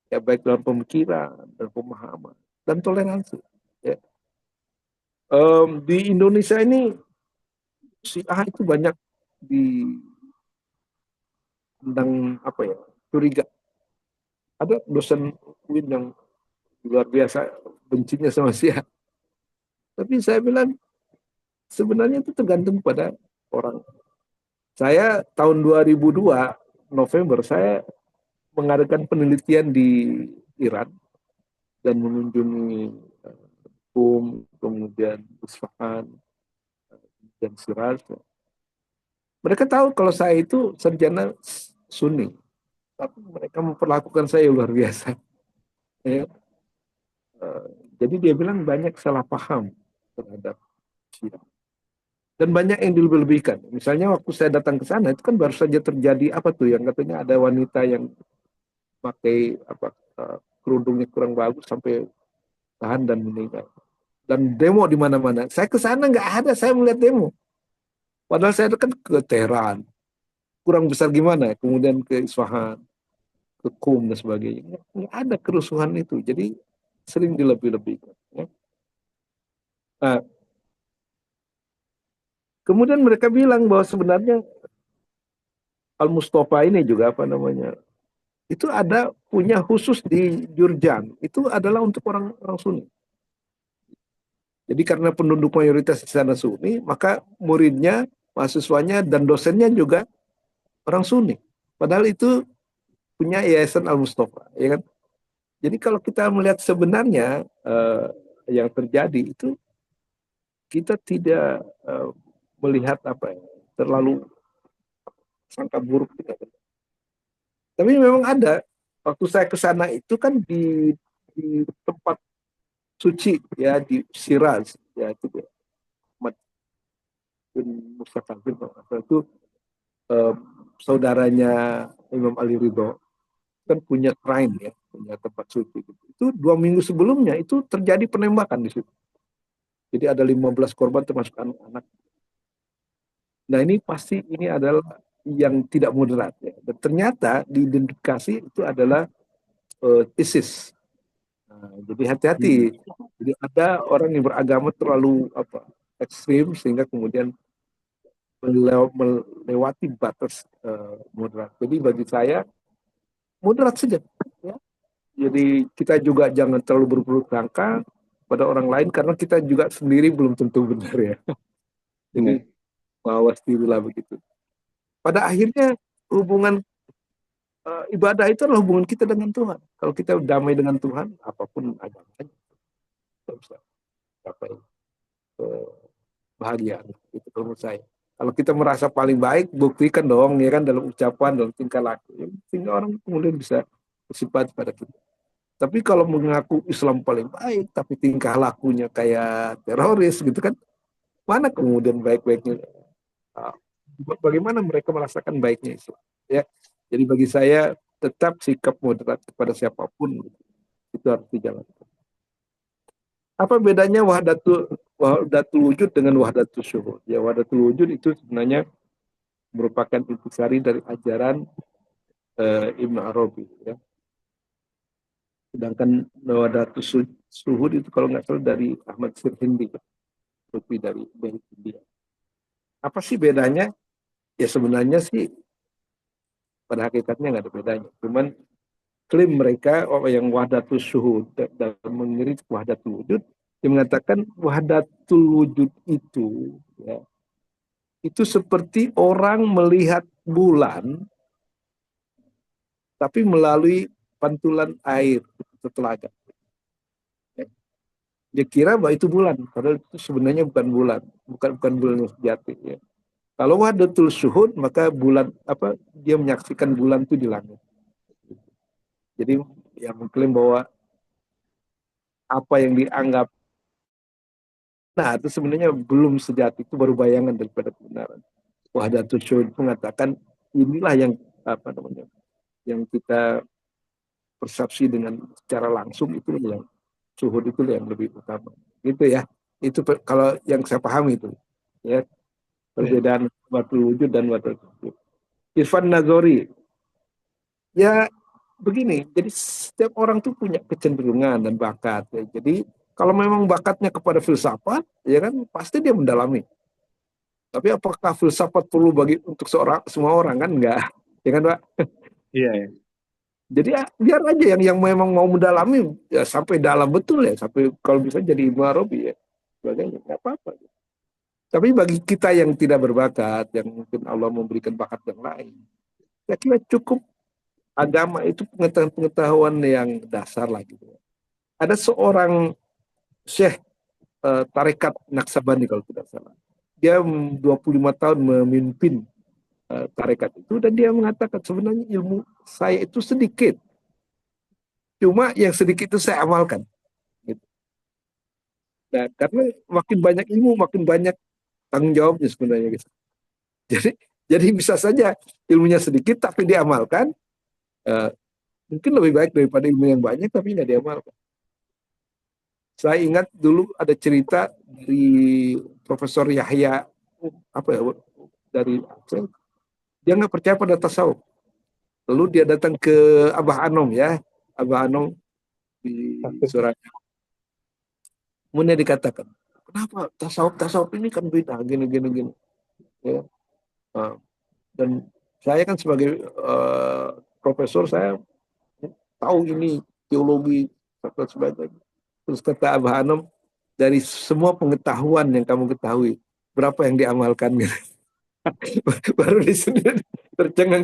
ya baik dalam pemikiran dan pemahaman dan toleransi. Ya. Di Indonesia ini Syiah itu banyak tentang curiga. Ada dosen UIN yang luar biasa bencinya sama Syiah. Tapi saya bilang sebenarnya itu tergantung pada orang. Saya tahun 2002 November saya mengadakan penelitian di Iran dan mengunjungi kemudian Isfahan dan Shiraz. Mereka tahu kalau saya itu sarjana Sunni, tapi mereka memperlakukan saya luar biasa. Ya. Jadi dia bilang banyak salah paham terhadap Syiah. Dan banyak yang dilebih-lebihkan. Misalnya waktu saya datang ke sana itu kan baru saja terjadi yang katanya ada wanita yang pakai kerudungnya kurang bagus sampai tahan dan meninggal. Dan demo di mana-mana. Saya ke sana nggak ada, saya melihat demo. Padahal saya kan ke Teheran, kurang besar gimana, kemudian ke Isfahan, ke Qum dan sebagainya. Nggak ada kerusuhan itu, jadi sering dilebih-lebihkan. Ya. Nah, Kemudian mereka bilang bahwa sebenarnya Al-Mustafa ini juga apa namanya, itu ada punya khusus di Jurjan, itu adalah untuk orang-orang Sunni. Jadi karena penduduk mayoritas di sana Sunni, maka muridnya, mahasiswanya, dan dosennya juga orang Sunni. Padahal itu punya Yayasan Al-Mustafa, ya kan? Jadi kalau kita melihat sebenarnya yang terjadi itu, kita tidak melihat apa ya, terlalu sangka buruk. Tapi memang ada. Waktu saya ke sana itu kan di tempat suci ya di Shiraz ya itu ya, Ahmad bin Musa Kazim itu eh, saudaranya Imam Ali Ridho kan punya shrine ya, punya tempat suci gitu. Itu 2 minggu sebelumnya itu terjadi penembakan di situ. Jadi ada 15 korban termasuk anak-anak. Nah ini pasti ini adalah yang tidak moderat ya. Dan ternyata diidentifikasi itu adalah ISIS. Nah, jadi hati-hati. Jadi ada orang yang beragama terlalu apa ekstrim sehingga kemudian melewati batas moderat. Jadi bagi saya moderat saja. Ya. Jadi kita juga jangan terlalu berburuk sangka pada orang lain karena kita juga sendiri belum tentu benar ya. Jadi mawas dirilah begitu. Pada akhirnya hubungan ibadah itu adalah hubungan kita dengan Tuhan. Kalau kita damai dengan Tuhan, apapun agamanya, kita bisa capai kebahagiaan. Itu menurut saya. Kalau kita merasa paling baik, buktikan dong ya kan dalam ucapan, dalam tingkah laku. Sehingga orang kemudian bisa bersifat pada kita. Tapi kalau mengaku Islam paling baik, tapi tingkah lakunya kayak teroris gitu kan, mana kemudian baik-baiknya? Bagaimana mereka merasakan baiknya Islam? Ya, jadi bagi saya tetap sikap moderat kepada siapapun itu harus dijalankan. Apa bedanya wahdatul wujud dengan wahdatul syuhud? Ya, wahdatul wujud itu sebenarnya merupakan intisari dari ajaran Ibn Arabi. Ya. Sedangkan wahdatul syuhud itu kalau nggak salah dari Ahmad Sirhindi, lebih dari India. Apa sih bedanya? Ya sebenarnya sih pada hakikatnya nggak ada bedanya. Cuman klaim mereka yang wahdatul syuhud dalam mengiring wahdatul wujud, dia mengatakan wahdatul wujud itu ya, itu seperti orang melihat bulan tapi melalui pantulan air atau telaga. Ya. Dia kira bahwa itu bulan, padahal itu sebenarnya bukan bulan, bukan bulan yang sejati. Ya. Kalau wahdatul syuhud maka bulan apa dia menyaksikan bulan itu di langit. Jadi yang mengklaim bahwa apa yang dianggap nah itu sebenarnya belum sejati, itu baru bayangan daripada kebenaran. Wahdatul syuhud mengatakan inilah yang apa namanya yang kita persepsi dengan secara langsung itu yang syuhud itu yang lebih utama. Gitu ya. Itu kalau yang saya pahami itu ya perbedaan wahdatul wujud dan wahdatul syuhud. Irfan Nazori ya begini, jadi setiap orang tuh punya kecenderungan dan bakat. Ya. Jadi kalau memang bakatnya kepada filsafat, ya kan pasti dia mendalami. Tapi apakah filsafat perlu bagi untuk semua orang kan enggak, ya kan Pak? Iya. Ya. Jadi ya, biar aja yang memang mau mendalami ya sampai dalam betul ya, sampai kalau bisa jadi Ibnu Arabi ya, sebagainya nggak apa-apa. Tapi bagi kita yang tidak berbakat, yang mungkin Allah memberikan bakat yang lain, saya kira cukup agama itu pengetahuan yang dasar lah gitu. Ada seorang Syekh tarekat Naksabandi kalau tidak salah. Dia 25 tahun memimpin tarekat itu dan dia mengatakan sebenarnya ilmu saya itu sedikit. Cuma yang sedikit itu saya amalkan. Gitu. Nah, karena makin banyak ilmu, makin banyak tanggung jawabnya sebenarnya. Gitu. Jadi, jadi bisa saja ilmunya sedikit tapi diamalkan, mungkin lebih baik daripada ilmu yang banyak tapi nggak diamalkan. Saya ingat dulu ada cerita dari Profesor Yahya apa ya dari Aceh, dia nggak percaya pada tasawuf. Lalu dia datang ke Abah Anom ya, Abah Anom di Surabaya. Kemudian dikatakan, kenapa tasawuf ini kan beda gini. Ya. Nah, dan saya kan sebagai profesor, saya tahu ini teologi dan sebagainya. Terus kata Abah Anom, dari semua pengetahuan yang kamu ketahui, berapa yang diamalkan gitu. Baru di sini tercengang,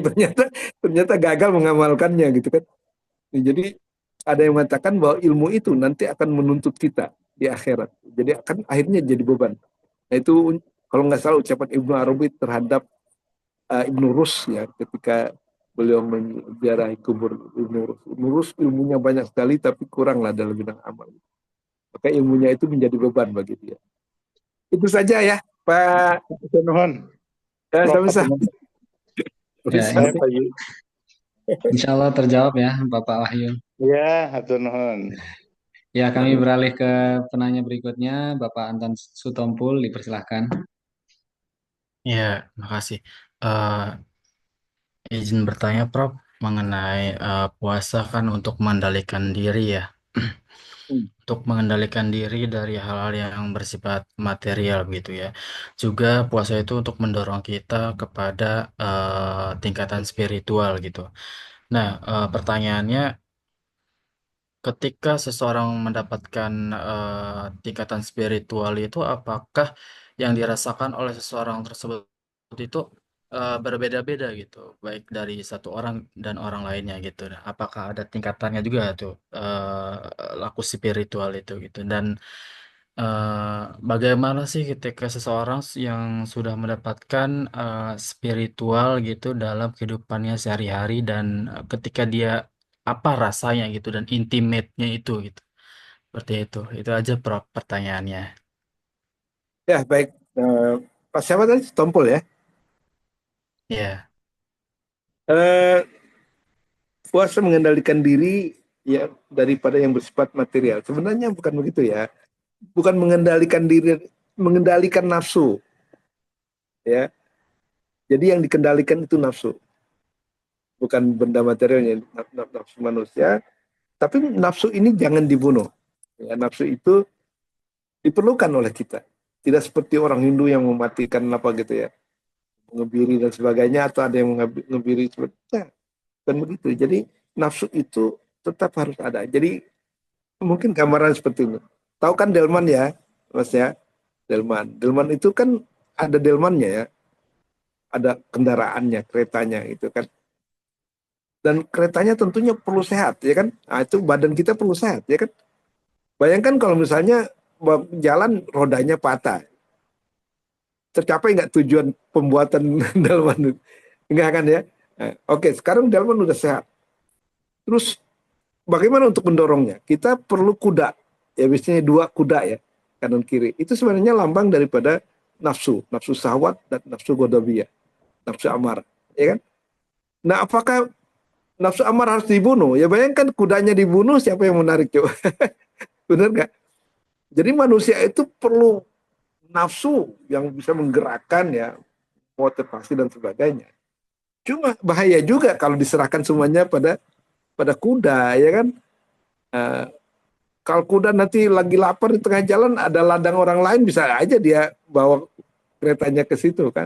ternyata gagal mengamalkannya gitu kan. Jadi ada yang mengatakan bahwa ilmu itu nanti akan menuntut kita di akhirat. Jadi akan akhirnya jadi beban. Nah itu kalau nggak salah ucapan Ibnu Arabi terhadap Ibnu Rus ya, ketika beliau menziarahi kubur Ibnu Rus. Ibnu Rus ilmunya banyak sekali tapi kuranglah dalam bidang amal. Maka ilmunya itu menjadi beban bagi dia. Itu saja ya Pak. Nuhun. Sama-sama. Ya, Saya Pak insya Allah terjawab ya Bapak Wahyu. Ya, hatur nuhun. Ya, kami beralih ke penanya berikutnya, Bapak Anton Sutompul, dipersilahkan. Ya, makasih. Izin bertanya, Prof, mengenai puasa kan untuk mengendalikan diri ya. Untuk mengendalikan diri dari hal-hal yang bersifat material gitu ya. Juga puasa itu untuk mendorong kita kepada tingkatan spiritual gitu. Nah, pertanyaannya, ketika seseorang mendapatkan tingkatan spiritual itu, apakah yang dirasakan oleh seseorang tersebut itu berbeda-beda gitu, baik dari satu orang dan orang lainnya gitu. Nah, apakah ada tingkatannya juga tuh laku spiritual itu gitu? Dan bagaimana sih ketika seseorang yang sudah mendapatkan spiritual gitu dalam kehidupannya sehari-hari dan ketika dia apa rasanya gitu dan intimate-nya itu gitu. Seperti itu. Itu aja Prof pertanyaannya. Ya baik. Pak siapa tadi? Tompol ya. Ya. Eh, Puasa mengendalikan diri ya daripada yang bersifat material. Sebenarnya bukan begitu ya. Bukan mengendalikan diri, mengendalikan nafsu ya. Jadi yang dikendalikan itu nafsu, bukan benda materialnya, nafsu manusia. Tapi nafsu ini jangan dibunuh. Ya, nafsu itu diperlukan oleh kita. Tidak seperti orang Hindu yang mematikan apa gitu ya, ngebiri dan sebagainya, atau ada yang ngebiri seperti itu. Dan begitu. Jadi nafsu itu tetap harus ada. Jadi mungkin gambaran seperti ini. Tahu kan delman ya, Mas ya? Delman. Delman itu kan ada delmannya ya. Ada kendaraannya, keretanya itu kan. Dan keretanya tentunya perlu sehat, ya kan? Nah, itu badan kita perlu sehat, ya kan? Bayangkan kalau misalnya jalan rodanya patah. Tercapai nggak tujuan pembuatan delman? Enggak kan ya? Nah, oke, sekarang delman udah sehat. Terus bagaimana untuk mendorongnya? Kita perlu kuda. Ya biasanya dua kuda ya, kanan kiri. Itu sebenarnya lambang daripada nafsu, nafsu syahwat dan nafsu godobiyah, nafsu amar, ya kan? Nah, apakah nafsu amar harus dibunuh? Ya bayangkan kudanya dibunuh, siapa yang menarik coba? Benar nggak? Jadi manusia itu perlu nafsu yang bisa menggerakkan ya, motivasi dan sebagainya. Cuma bahaya juga kalau diserahkan semuanya pada kuda, ya kan? Uh, Kalau kuda nanti lagi lapar di tengah jalan, ada ladang orang lain, bisa aja dia bawa keretanya ke situ kan.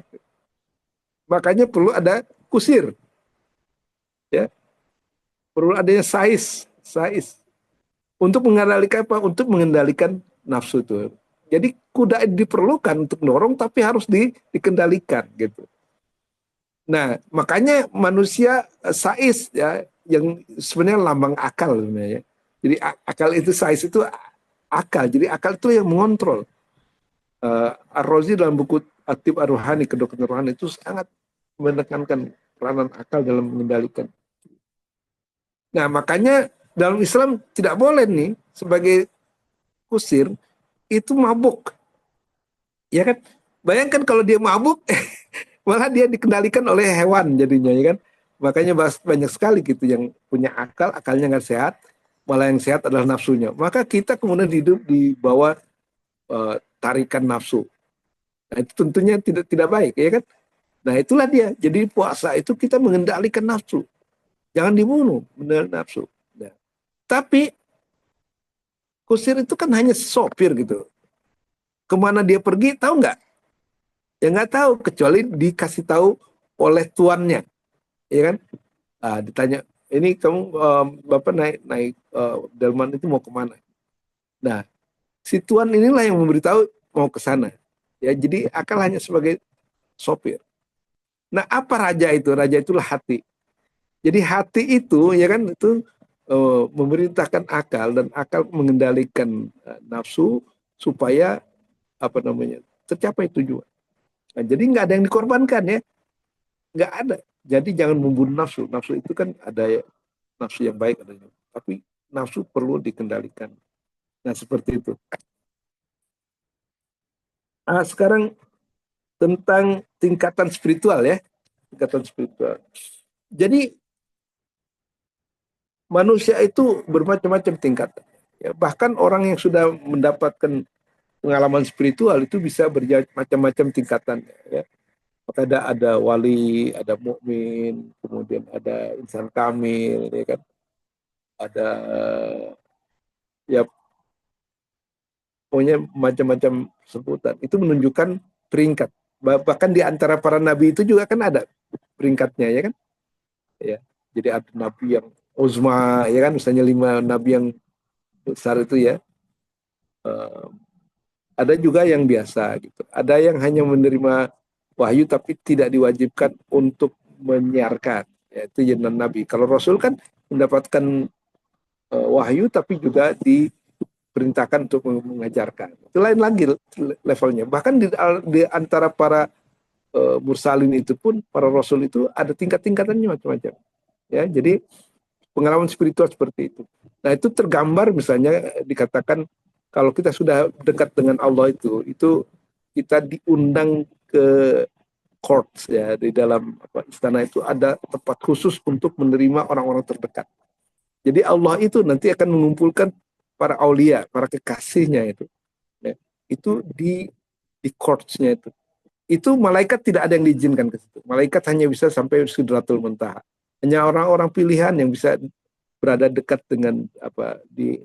Makanya perlu ada kusir, ya. Perlu adanya sais untuk mengendalikan apa? Untuk mengendalikan nafsu itu. Jadi kuda diperlukan untuk dorong, tapi harus dikendalikan gitu. Nah, makanya manusia sais ya, yang sebenarnya lambang akal sebenarnya. Jadi akal itu, sais itu akal. Jadi akal itu yang mengontrol. Ar-Razi dalam buku Atib Ar-Ruhani, kedokteran rohani, itu sangat menekankan peranan akal dalam mengendalikan. Nah, makanya dalam Islam tidak boleh nih sebagai kusir itu mabuk. Ya kan? Bayangkan kalau dia mabuk, malah dia dikendalikan oleh hewan jadinya, ya kan? Makanya banyak sekali gitu yang punya akal, akalnya nggak sehat, malah yang sehat adalah nafsunya. Maka kita kemudian hidup di bawah tarikan nafsu. Nah, itu tentunya tidak baik, ya kan? Nah, itulah dia. Jadi puasa itu kita mengendalikan nafsu. Jangan dibunuh, benar nafsu. Nah, tapi kusir itu kan hanya sopir gitu. Kemana dia pergi, tahu nggak? Ya nggak tahu, kecuali dikasih tahu oleh tuannya, ya kan? Ditanya, ini kamu Bapak naik delman itu mau kemana? Nah, si tuan inilah yang memberitahu mau ke sana. Ya, jadi akal hanya sebagai sopir. Nah, apa raja itu? Raja itulah hati. Jadi hati itu, ya kan, itu memerintahkan akal, dan akal mengendalikan nafsu supaya apa namanya tercapai tujuan. Nah, jadi nggak ada yang dikorbankan, ya, nggak ada. Jadi jangan membunuh nafsu. Nafsu itu kan ada nafsu yang baik, ada yang, tapi nafsu perlu dikendalikan. Nah, seperti itu. Sekarang tentang tingkatan spiritual, ya, tingkatan spiritual. Jadi manusia itu bermacam-macam tingkatan. Ya, bahkan orang yang sudah mendapatkan pengalaman spiritual itu bisa bermacam-macam tingkatan. Ya. Maka ada wali, ada mukmin, kemudian ada insan kamil, ya kan? Ada ya pokoknya macam-macam sebutan. Itu menunjukkan peringkat. Bahkan di antara para nabi itu juga kan ada peringkatnya, ya kan? Ya. Jadi ada nabi yang uzma, ya kan? Misalnya 5 nabi yang besar itu, ya. Ada juga yang biasa gitu. Ada yang hanya menerima wahyu tapi tidak diwajibkan untuk menyiarkan. Yaitu jenderal nabi. Kalau rasul kan mendapatkan wahyu tapi juga diperintahkan untuk mengajarkan. Itu lain lagi levelnya. Bahkan di antara para mursalin itu pun, para rasul itu ada tingkat-tingkatannya macam-macam. Ya, jadi pengalaman spiritual seperti itu. Nah, itu tergambar misalnya dikatakan kalau kita sudah dekat dengan Allah itu kita diundang ke courts, ya, di dalam istana itu ada tempat khusus untuk menerima orang-orang terdekat. Jadi Allah itu nanti akan mengumpulkan para aulia, para kekasihnya itu, ya, itu di courts-nya itu. Itu malaikat tidak ada yang diizinkan ke situ. Malaikat hanya bisa sampai Sidratul Muntaha. Hanya orang-orang pilihan yang bisa berada dekat dengan di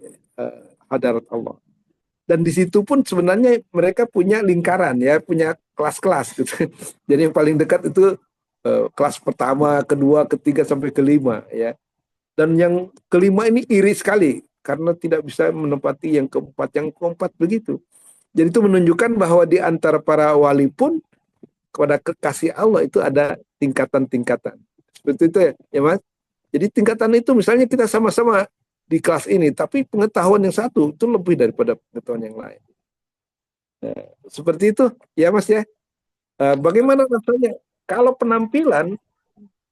hadarat Allah. Dan di situ pun sebenarnya mereka punya lingkaran, ya, punya kelas-kelas gitu. Jadi yang paling dekat itu kelas pertama, kedua, ketiga sampai kelima, ya. Dan yang kelima ini iri sekali karena tidak bisa menempati yang keempat begitu. Jadi itu menunjukkan bahwa di antara para wali pun kepada kekasih Allah itu ada tingkatan-tingkatan. Seperti itu, ya Mas. Jadi tingkatan itu misalnya kita sama-sama di kelas ini, tapi pengetahuan yang satu itu lebih daripada pengetahuan yang lain. Nah, seperti itu, ya Mas, ya. Bagaimana rasanya? Kalau penampilan,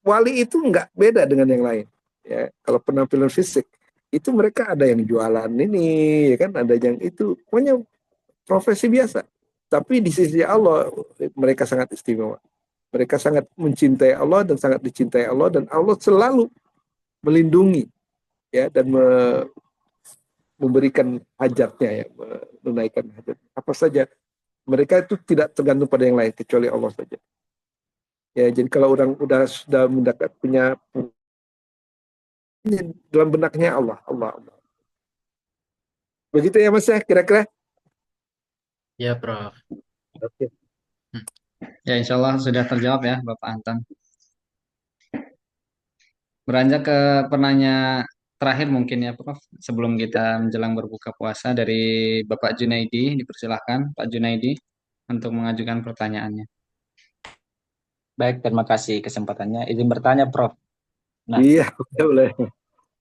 wali itu nggak beda dengan yang lain. Ya, kalau penampilan fisik, itu mereka ada yang jualan ini, ya kan, ada yang itu, pokoknya profesi biasa. Tapi di sisi Allah, mereka sangat istimewa. Mereka sangat mencintai Allah dan sangat dicintai Allah, dan Allah selalu melindungi, ya, dan memberikan hajatnya, ya, menunaikan hajat apa saja. Mereka itu tidak tergantung pada yang lain kecuali Allah saja. Ya, jadi kalau orang sudah mendapat punya dalam benaknya Allah. Begitu ya Mas, ya, kira-kira. Ya, Prof. Oke. Ya, insya Allah sudah terjawab ya Bapak Anton. Beranjak ke penanya terakhir mungkin ya Prof. Sebelum kita menjelang berbuka puasa dari Bapak Junaidi, dipersilahkan Pak Junaidi untuk mengajukan pertanyaannya. Baik, terima kasih kesempatannya. Izin bertanya, Prof. Nah, Iya, boleh.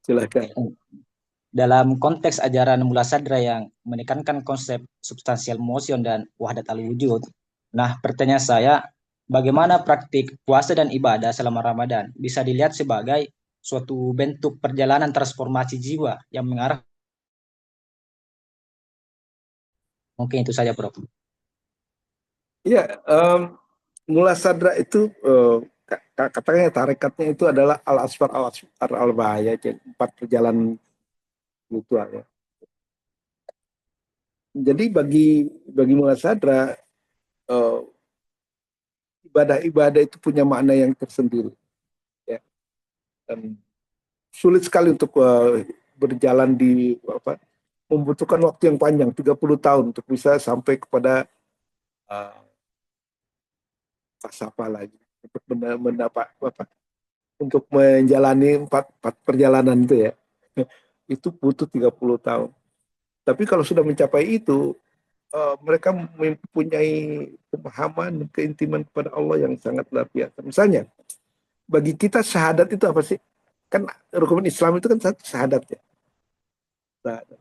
Silakan. dalam konteks ajaran Mula Sadra yang menekankan konsep substansial motion dan wahdat al-wujud, nah pertanyaan saya, bagaimana praktik puasa dan ibadah selama Ramadan bisa dilihat sebagai suatu bentuk perjalanan transformasi jiwa yang mengarah? Mungkin itu saja, Prof. Iya, Mula Sadra itu katanya tarekatnya itu adalah al-asfar al-bahaya, 4 perjalanan spiritual, ya. Jadi bagi Mula Sadra, ibadah-ibadah itu punya makna yang tersendiri, ya. Dan sulit sekali untuk berjalan membutuhkan waktu yang panjang, 30 tahun untuk bisa sampai kepada mukasafah lagi untuk mendapat apa? Untuk menjalani empat perjalanan itu ya. Itu butuh 30 tahun. Tapi kalau sudah mencapai itu, mereka mempunyai pemahaman, keintiman kepada Allah yang sangat luar biasa. Misalnya, bagi kita syahadat itu apa sih? Kan rukun Islam itu kan syahadat ya. Syahadat.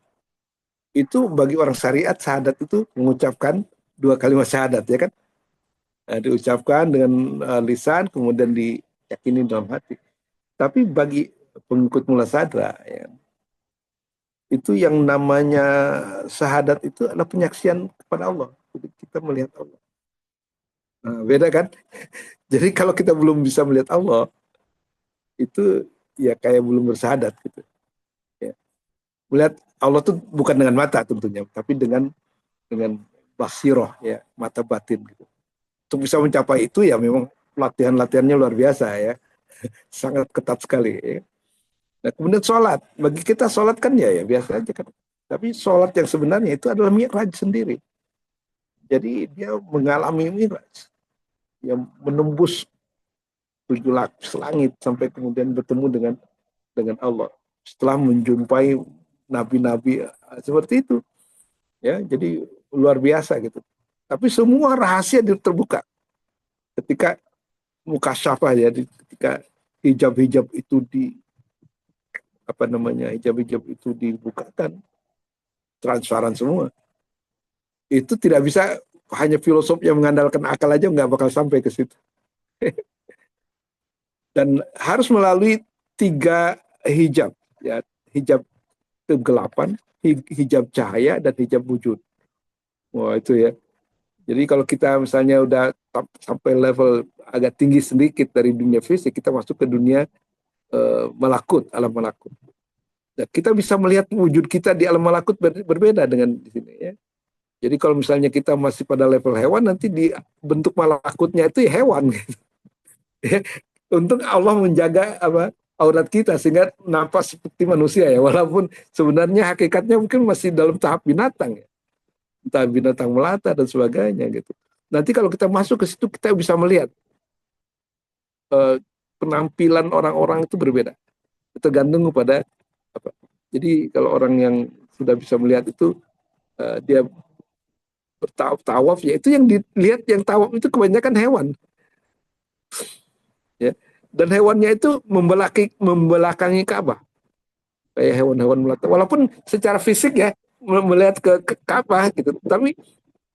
Itu bagi orang syariat, syahadat itu mengucapkan 2 kalimat syahadat ya kan. Diucapkan dengan lisan, kemudian diyakini dalam hati. Tapi bagi pengikut mula sadra, ya, itu yang namanya syahadat itu adalah penyaksian kepada Allah. Jadi kita melihat Allah. Nah, beda kan? Jadi kalau kita belum bisa melihat Allah, itu ya kayak belum bersyahadat gitu. Ya. Melihat Allah itu bukan dengan mata tentunya, tapi dengan basiroh ya, mata batin gitu. Untuk bisa mencapai itu ya memang latihannya luar biasa ya. Sangat ketat sekali ya. Nah, kemudian sholat. Bagi kita sholat kan ya biasa aja kan. Tapi sholat yang sebenarnya itu adalah mi'raj sendiri. Jadi dia mengalami mi'raj. Yang menembus 7 lapis langit sampai kemudian bertemu dengan Allah. Setelah menjumpai nabi-nabi seperti itu. Ya, jadi luar biasa gitu. Tapi semua rahasia terbuka. Ketika mukasyafah ya, ketika hijab-hijab itu hijab-hijab itu dibukakan, transparan semua. Itu tidak bisa hanya filosof yang mengandalkan akal aja nggak bakal sampai ke situ. Dan harus melalui 3 hijab, ya, hijab kegelapan, hijab cahaya, dan hijab wujud. Wah itu ya. Jadi kalau kita misalnya udah sampai level agak tinggi sedikit dari dunia fisik, kita masuk ke dunia malakut, alam malakut. Dan kita bisa melihat wujud kita di alam malakut berbeda dengan di sini ya. Jadi kalau misalnya kita masih pada level hewan, nanti di bentuk malakutnya itu ya hewan gitu. Untuk Allah menjaga aurat kita sehingga nampak seperti manusia ya, walaupun sebenarnya hakikatnya mungkin masih dalam tahap binatang ya. Entah binatang melata dan sebagainya gitu. Nanti kalau kita masuk ke situ kita bisa melihat penampilan orang-orang itu berbeda. Tergantung pada apa. Jadi kalau orang yang sudah bisa melihat itu dia bertawaf ya, itu yang dilihat yang tawaf itu kebanyakan hewan. Ya. Dan hewannya itu membelakangi Ka'bah. Kayak hewan-hewan melata. Walaupun secara fisik ya melihat ke Ka'bah gitu. Tapi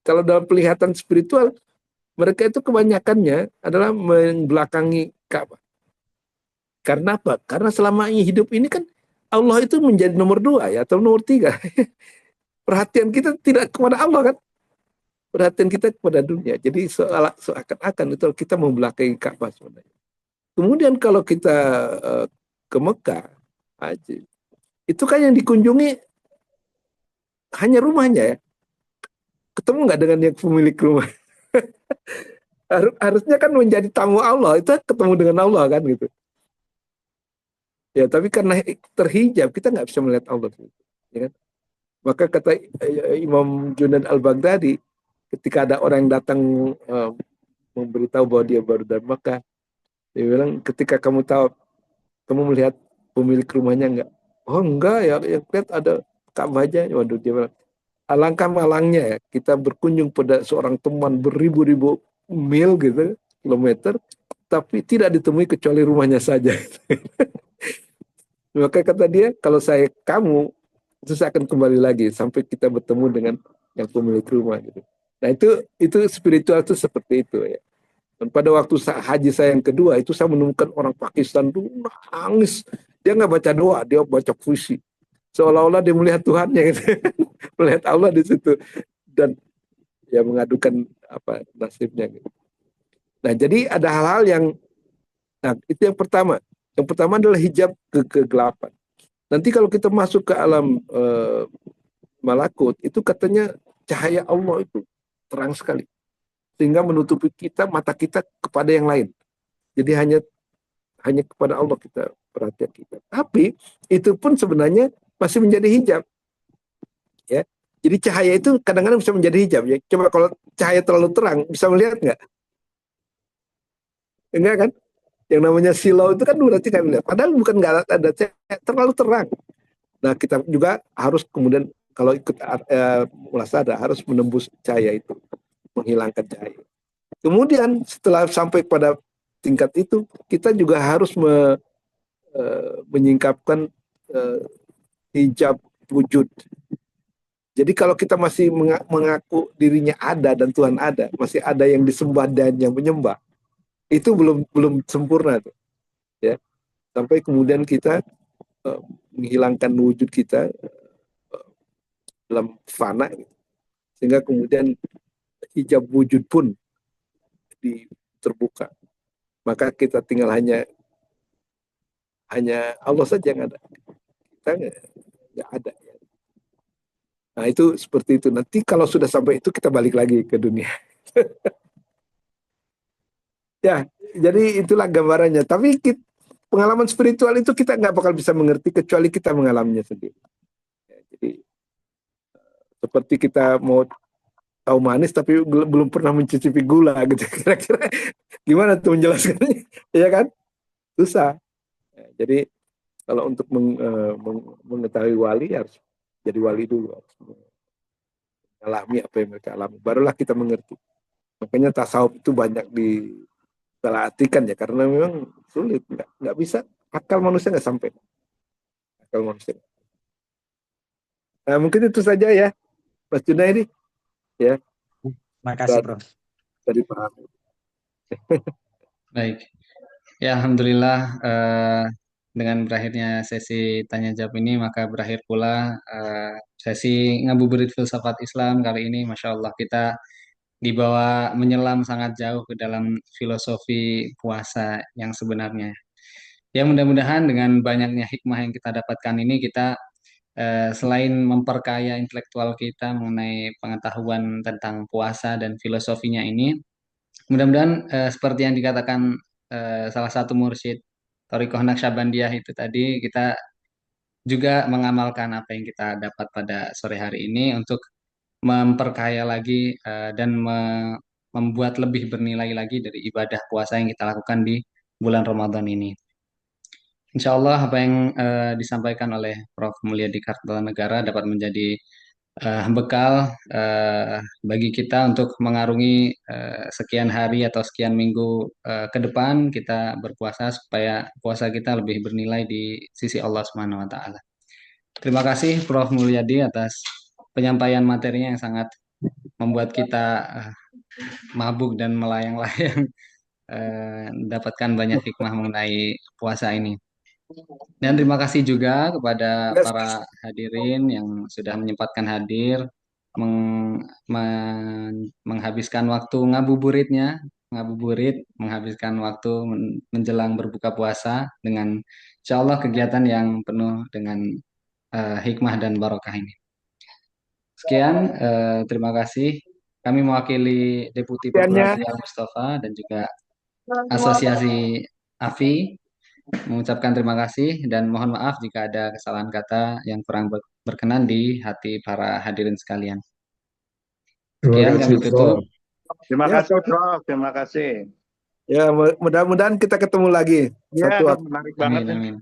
kalau dalam penglihatan spiritual, mereka itu kebanyakannya adalah membelakangi Ka'bah. Karena apa? Karena selama hidup ini kan Allah itu menjadi nomor 2 ya, atau nomor 3. Perhatian kita tidak kepada Allah kan. Perhatian kita kepada dunia. Jadi seakan-akan itu kita membelakangi Ka'bah sebenarnya. Kemudian kalau kita ke Mekah, haji, itu kan yang dikunjungi hanya rumahnya ya. Ketemu nggak dengan yang pemilik rumah? Harusnya kan menjadi tamu Allah, itu ketemu dengan Allah kan gitu. Ya, tapi karena terhijab kita nggak bisa melihat Allah. Ya kan? Maka kata Imam Junaid al-Baghdadi, ketika ada orang yang datang memberitahu bahwa dia baru dari Mekah, dia bilang, ketika kamu tahu, kamu melihat pemilik rumahnya enggak? Oh enggak ya, yang lihat ada Ka'bah aja. Waduh, dia bilang, alangkah malangnya ya, kita berkunjung pada seorang teman beribu-ribu mil gitu, kilometer, tapi tidak ditemui kecuali rumahnya saja. Maka kata dia, kalau kamu, itu saya akan kembali lagi sampai kita bertemu dengan yang pemilik rumah gitu. Nah itu spiritual itu seperti itu ya. Dan pada waktu haji saya yang kedua itu saya menemukan orang Pakistan tuh nangis. Dia nggak baca doa, dia baca puisi. Seolah-olah dia melihat Tuhannya gitu. Melihat Allah di situ dan ya mengadukan nasibnya gitu. Nah, jadi ada hal-hal yang itu yang pertama. Yang pertama adalah hijab kegelapan. Nanti kalau kita masuk ke alam malakut, itu katanya cahaya Allah itu terang sekali. Sehingga menutupi mata kita kepada yang lain. Jadi hanya kepada Allah kita perhatian kita. Tapi itu pun sebenarnya masih menjadi hijab. Ya. Jadi cahaya itu kadang-kadang bisa menjadi hijab. Ya. Coba kalau cahaya terlalu terang, bisa melihat nggak? Enggak kan? Yang namanya silau itu kan berarti kami lihat. Padahal bukan nggak ada terlalu terang. Nah kita juga harus kemudian kalau ikut mulasada harus menembus cahaya itu, menghilangkan cahaya. Kemudian setelah sampai pada tingkat itu, kita juga harus menyingkapkan hijab wujud. Jadi kalau kita masih mengaku dirinya ada dan Tuhan ada, masih ada yang disembah dan yang menyembah, itu belum sempurna tuh, ya. Sampai kemudian kita menghilangkan wujud kita dalam fana, sehingga kemudian hijab wujud pun terbuka. Maka kita tinggal hanya Allah saja yang ada. Kita nggak ada. Nah itu seperti itu. Nanti kalau sudah sampai itu kita balik lagi ke dunia. Ya, jadi itulah gambarannya. Tapi pengalaman spiritual itu kita nggak bakal bisa mengerti kecuali kita mengalaminya sendiri. Ya, jadi seperti kita mau tahu manis tapi belum pernah mencicipi gula gitu. Kira-kira gimana tuh menjelaskannya? Iya kan? Susah. Ya, jadi kalau untuk mengetahui wali harus jadi wali dulu, harus mengalami apa yang mereka alami. Barulah kita mengerti. Makanya tasawuf itu banyak disalahartikan ya, karena memang sulit, nggak bisa, akal manusia nggak sampai. Akal manusia. Nah, mungkin itu saja ya, Mas Junaidi. Ya. Makasih, Prof. Dari paham. Baik. Ya, Alhamdulillah dengan berakhirnya sesi tanya jawab ini maka berakhir pula sesi ngabuburit filsafat Islam kali ini. Masya Allah kita dibawa menyelam sangat jauh ke dalam filosofi puasa yang sebenarnya. Ya mudah-mudahan dengan banyaknya hikmah yang kita dapatkan ini kita selain memperkaya intelektual kita mengenai pengetahuan tentang puasa dan filosofinya ini, mudah-mudahan seperti yang dikatakan salah satu mursyid Thariqah Naqsyabandiyah itu tadi, kita juga mengamalkan apa yang kita dapat pada sore hari ini untuk memperkaya lagi dan membuat lebih bernilai lagi dari ibadah puasa yang kita lakukan di bulan Ramadan ini. Insya Allah apa yang disampaikan oleh Prof. Mulyadi Kartanegara dapat menjadi bekal bagi kita untuk mengarungi sekian hari atau sekian minggu ke depan kita berpuasa supaya puasa kita lebih bernilai di sisi Allah Subhanahu wa taala. Terima kasih Prof. Mulyadi atas penyampaian materinya yang sangat membuat kita mabuk dan melayang-layang mendapatkan banyak hikmah mengenai puasa ini. Dan terima kasih juga kepada para hadirin yang sudah menyempatkan hadir, menghabiskan waktu ngabuburit, menghabiskan waktu menjelang berbuka puasa dengan insya Allah kegiatan yang penuh dengan hikmah dan barokah ini. Sekian, terima kasih. Kami mewakili Deputi Prokurat Jenderal Mustafa dan juga Asosiasi AFI mengucapkan terima kasih dan mohon maaf jika ada kesalahan kata yang kurang berkenan di hati para hadirin sekalian. Sekian kami tutup. Terima kasih, Prof. Terima kasih. Ya, mudah-mudahan kita ketemu lagi. Ya, menarik banget. Amin, amin.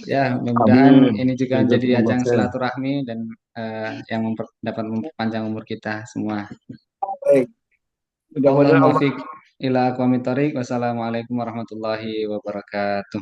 Ya, mudah-mudahan ini juga menjadi ajang silaturahmi dan yang dapat memperpanjang umur kita semua. Baik. Mudah-mudahan ila aqwamit thoriq. Wassalamualaikum warahmatullahi wabarakatuh.